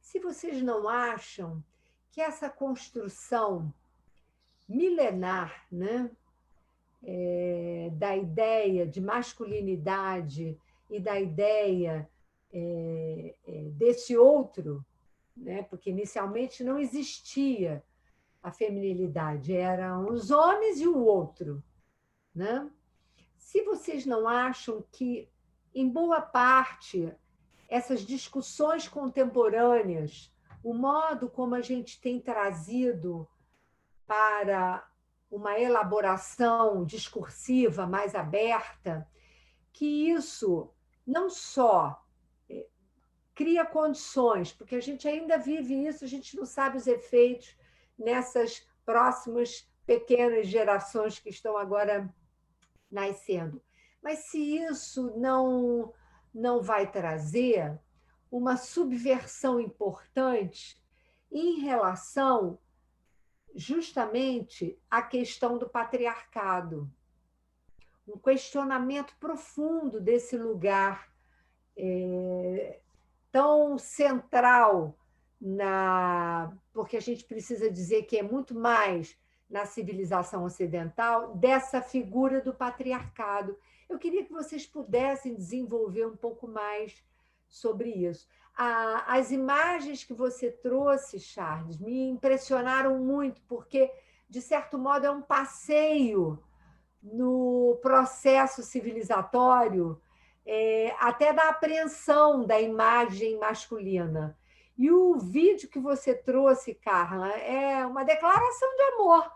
se vocês não acham que essa construção milenar, né, da ideia de masculinidade e da ideia desse outro, né, porque inicialmente não existia a feminilidade, eram os homens e o outro, né? Se vocês não acham que, em boa parte, essas discussões contemporâneas, o modo como a gente tem trazido para uma elaboração discursiva mais aberta, que isso não só cria condições, porque a gente ainda vive isso, a gente não sabe os efeitos nessas próximas pequenas gerações que estão agora nascendo. Mas se isso não vai trazer uma subversão importante em relação justamente à questão do patriarcado. um questionamento profundo desse lugar tão central, porque a gente precisa dizer que é muito mais na civilização ocidental, dessa figura do patriarcado. Eu queria que vocês pudessem desenvolver um pouco mais sobre isso. As imagens que você trouxe, Charles, me impressionaram muito, porque, de certo modo, é um passeio no processo civilizatório, até da apreensão da imagem masculina. E o vídeo que você trouxe, Carla, é uma declaração de amor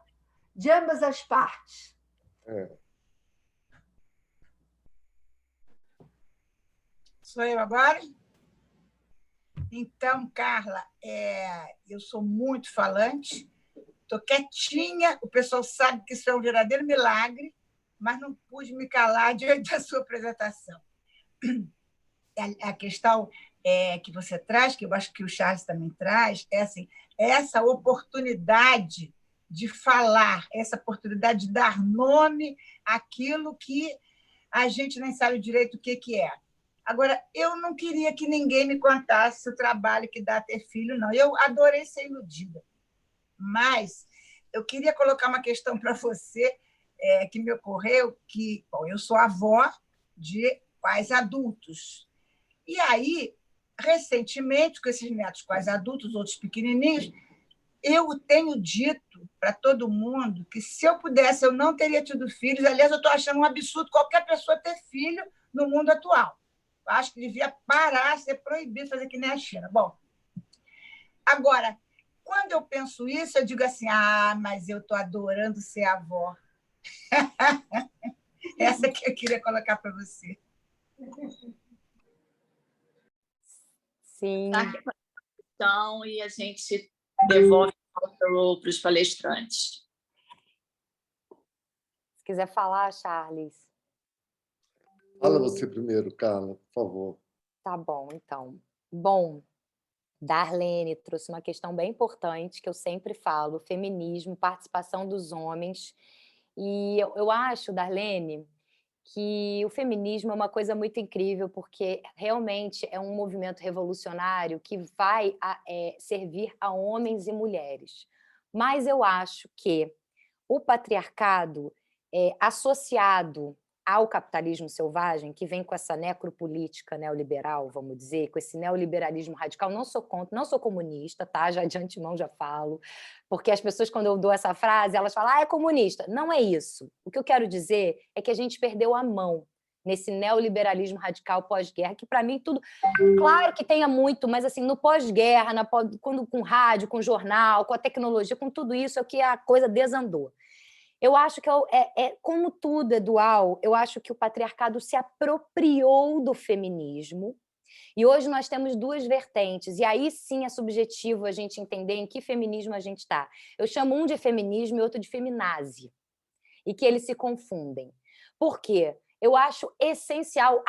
de ambas as partes. Sou eu agora? Então, Carla, eu sou muito falante, estou quietinha, o pessoal sabe que isso é um verdadeiro milagre, mas não pude me calar diante da sua apresentação. A questão que você traz, que eu acho que o Charles também traz, é assim, essa oportunidade de falar, essa oportunidade de dar nome àquilo que a gente nem sabe direito o que é. Agora, eu não queria que ninguém me contasse o trabalho que dá ter filho, não. Eu adorei ser iludida. Mas eu queria colocar uma questão para você, que me ocorreu, que bom, eu sou avó de pais adultos. E aí, recentemente, com esses netos quase adultos, outros pequenininhos, eu tenho dito para todo mundo que, se eu pudesse, eu não teria tido filhos. Aliás, eu estou achando um absurdo qualquer pessoa ter filho no mundo atual. Eu acho que devia parar, ser proibido fazer que nem a China. Bom, agora, quando eu penso isso, eu digo assim, mas eu estou adorando ser avó. Essa que eu queria colocar para você. Sim. Então, e a gente devolve para os palestrantes. Se quiser falar, Charles. Fala você primeiro, Carla, por favor. Tá bom, então. Bom, Darlene trouxe uma questão bem importante que eu sempre falo, feminismo, participação dos homens. E eu acho, Darlene, que o feminismo é uma coisa muito incrível, porque realmente é um movimento revolucionário que vai servir a homens e mulheres. Mas eu acho que o patriarcado, associado ao capitalismo selvagem, que vem com essa necropolítica neoliberal, vamos dizer, com esse neoliberalismo radical, não sou contra, não sou comunista, tá? Já de antemão já falo, porque as pessoas, quando eu dou essa frase, elas falam, é comunista. Não é isso. O que eu quero dizer é que a gente perdeu a mão nesse neoliberalismo radical pós-guerra, que para mim tudo... Claro que tenha muito, mas assim, no pós-guerra, quando com rádio, com jornal, com a tecnologia, com tudo isso, é que a coisa desandou. Eu acho que como tudo é dual, eu acho que o patriarcado se apropriou do feminismo, e hoje nós temos duas vertentes, e aí sim é subjetivo a gente entender em que feminismo a gente está. Eu chamo um de feminismo e outro de feminazi, e que eles se confundem. Por quê? Eu acho essencial,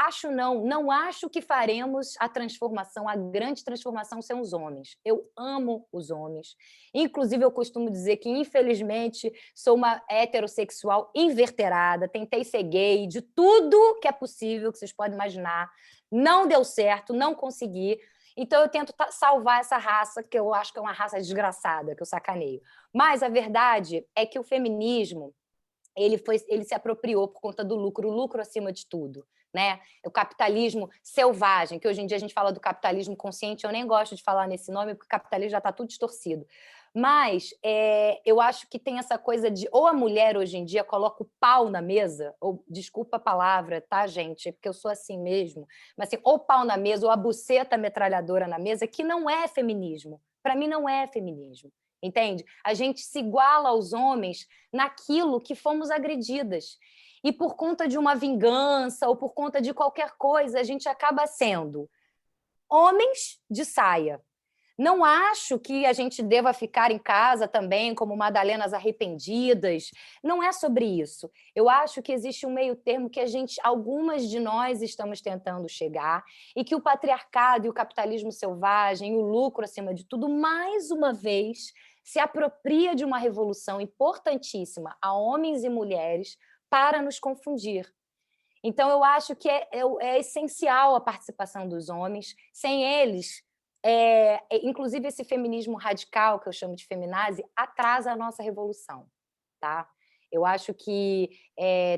não acho que faremos a transformação, a grande transformação sem os homens. Eu amo os homens. Inclusive, eu costumo dizer que, infelizmente, sou uma heterossexual inverterada, tentei ser gay, de tudo que é possível, que vocês podem imaginar. Não deu certo, não consegui. Então, eu tento salvar essa raça, que eu acho que é uma raça desgraçada, que eu sacaneio. Mas a verdade é que o feminismo, ele se apropriou por conta do lucro, o lucro acima de tudo, né? O capitalismo selvagem, que hoje em dia a gente fala do capitalismo consciente, eu nem gosto de falar nesse nome, porque o capitalismo já está tudo distorcido. Mas eu acho que tem essa coisa de, ou a mulher hoje em dia coloca o pau na mesa, ou, desculpa a palavra, tá, gente? Porque eu sou assim mesmo, mas assim, ou pau na mesa, ou a buceta metralhadora na mesa, que não é feminismo. Para mim, não é feminismo. Entende? A gente se iguala aos homens naquilo que fomos agredidas. E por conta de uma vingança ou por conta de qualquer coisa, a gente acaba sendo homens de saia. Não acho que a gente deva ficar em casa também como madalenas arrependidas. Não é sobre isso. Eu acho que existe um meio termo que algumas de nós estamos tentando chegar, e que o patriarcado e o capitalismo selvagem, o lucro acima de tudo, mais uma vez, se apropria de uma revolução importantíssima a homens e mulheres para nos confundir. Então, eu acho que é essencial a participação dos homens. Sem eles, inclusive esse feminismo radical, que eu chamo de feminazi, atrasa a nossa revolução. Tá? Eu acho que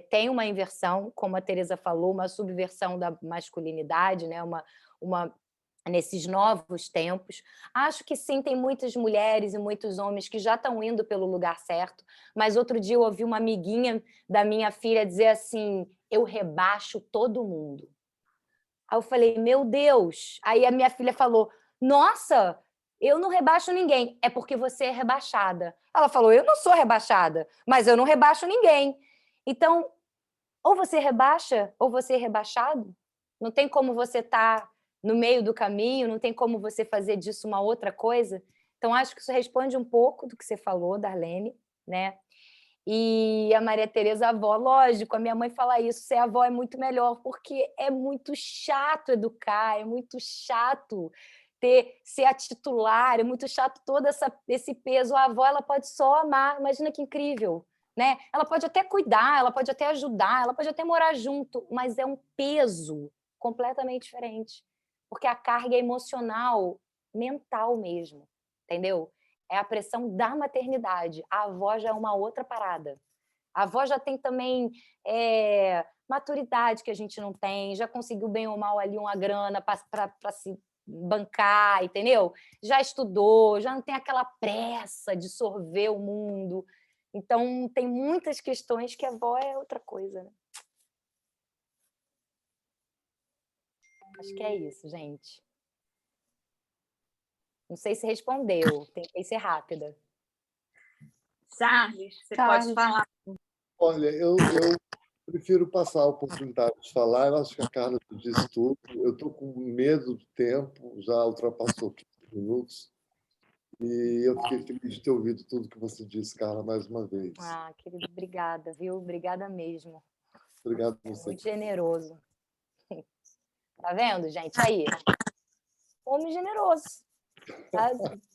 tem uma inversão, como a Teresa falou, uma subversão da masculinidade, né? Nesses novos tempos. Acho que sim, tem muitas mulheres e muitos homens que já estão indo pelo lugar certo, mas outro dia eu ouvi uma amiguinha da minha filha dizer assim, eu rebaixo todo mundo. Aí eu falei, meu Deus! Aí a minha filha falou, nossa, eu não rebaixo ninguém, é porque você é rebaixada. Ela falou, eu não sou rebaixada, mas eu não rebaixo ninguém. Então, ou você rebaixa, ou você é rebaixado. Não tem como você estar no meio do caminho, não tem como você fazer disso uma outra coisa. Então, acho que isso responde um pouco do que você falou, Darlene, né? E a Maria Tereza, avó, lógico, a minha mãe fala isso, ser avó é muito melhor, porque é muito chato educar, é muito chato ser a titular, é muito chato todo esse peso. A avó, ela pode só amar, imagina que incrível, né? Ela pode até cuidar, ela pode até ajudar, ela pode até morar junto, mas é um peso completamente diferente, porque a carga é emocional, mental mesmo, entendeu? É a pressão da maternidade. A avó já é uma outra parada. A avó já tem também maturidade que a gente não tem, já conseguiu bem ou mal ali uma grana para se bancar, entendeu? Já estudou, já não tem aquela pressa de sorver o mundo. Então, tem muitas questões que a avó é outra coisa, né? Acho que é isso, gente. Não sei se respondeu, tentei ser rápida. Charles, você pode falar. Olha, eu prefiro passar a oportunidade de falar. Eu acho que a Carla disse tudo. Eu estou com medo do tempo, já ultrapassou 15 minutos. E eu fiquei feliz de ter ouvido tudo que você disse, Carla, mais uma vez. Ah, querido, obrigada, viu? Obrigada mesmo. Obrigado a você. Muito generoso. Tá vendo, gente? Aí. Homem generoso.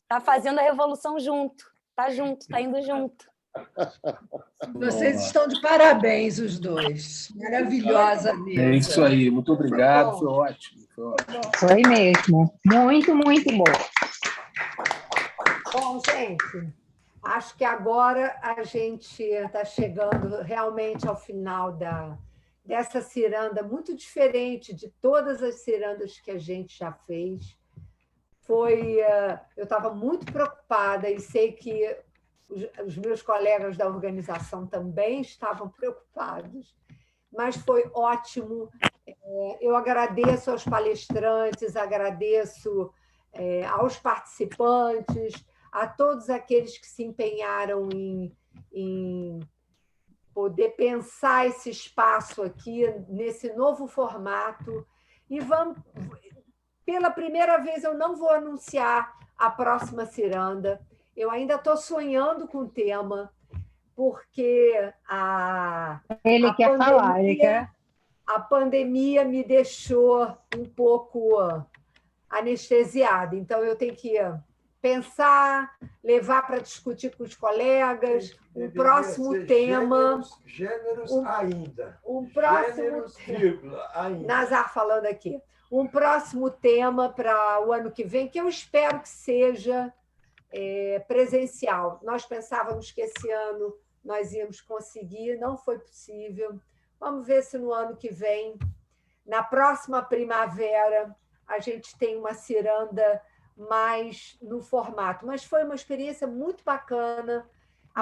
Tá fazendo a revolução junto. Tá junto, tá indo junto. Vocês estão de parabéns, os dois. Maravilhosa mesmo. É isso aí. Muito obrigado. Foi ótimo. Foi mesmo. Muito, muito bom. Bom, gente, acho que agora a gente está chegando realmente ao final dessa ciranda, muito diferente de todas as cirandas que a gente já fez. Eu estava muito preocupada e sei que os meus colegas da organização também estavam preocupados, mas foi ótimo. Eu agradeço aos palestrantes, agradeço aos participantes, a todos aqueles que se empenharam em poder pensar esse espaço aqui, nesse novo formato. E pela primeira vez, eu não vou anunciar a próxima ciranda. Eu ainda estou sonhando com o tema, porque a pandemia me deixou um pouco anestesiada. Então, eu tenho que pensar, levar para discutir com os colegas um próximo tema. Gêneros ainda. Um próximo tema. Nazar falando aqui. Um próximo tema para o ano que vem, que eu espero que seja presencial. Nós pensávamos que esse ano nós íamos conseguir, não foi possível. Vamos ver se no ano que vem, na próxima primavera, a gente tem uma ciranda mais no formato. Mas foi uma experiência muito bacana.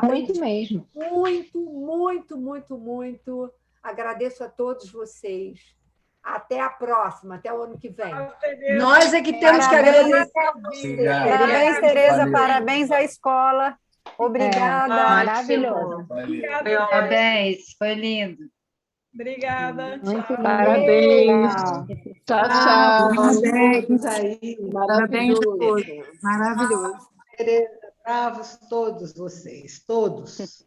Muito mesmo. Muito, muito, muito, muito. Agradeço a todos vocês. Até a próxima, até o ano que vem. Nós é que temos que agradecer. Parabéns, Tereza, Valeu. parabéns à escola. Obrigada. Maravilhoso. Parabéns, foi lindo. Obrigada. Muito Parabéns. Tchau, Parabéns aí. Parabéns a todos. Maravilhoso. Bravos todos vocês, todos.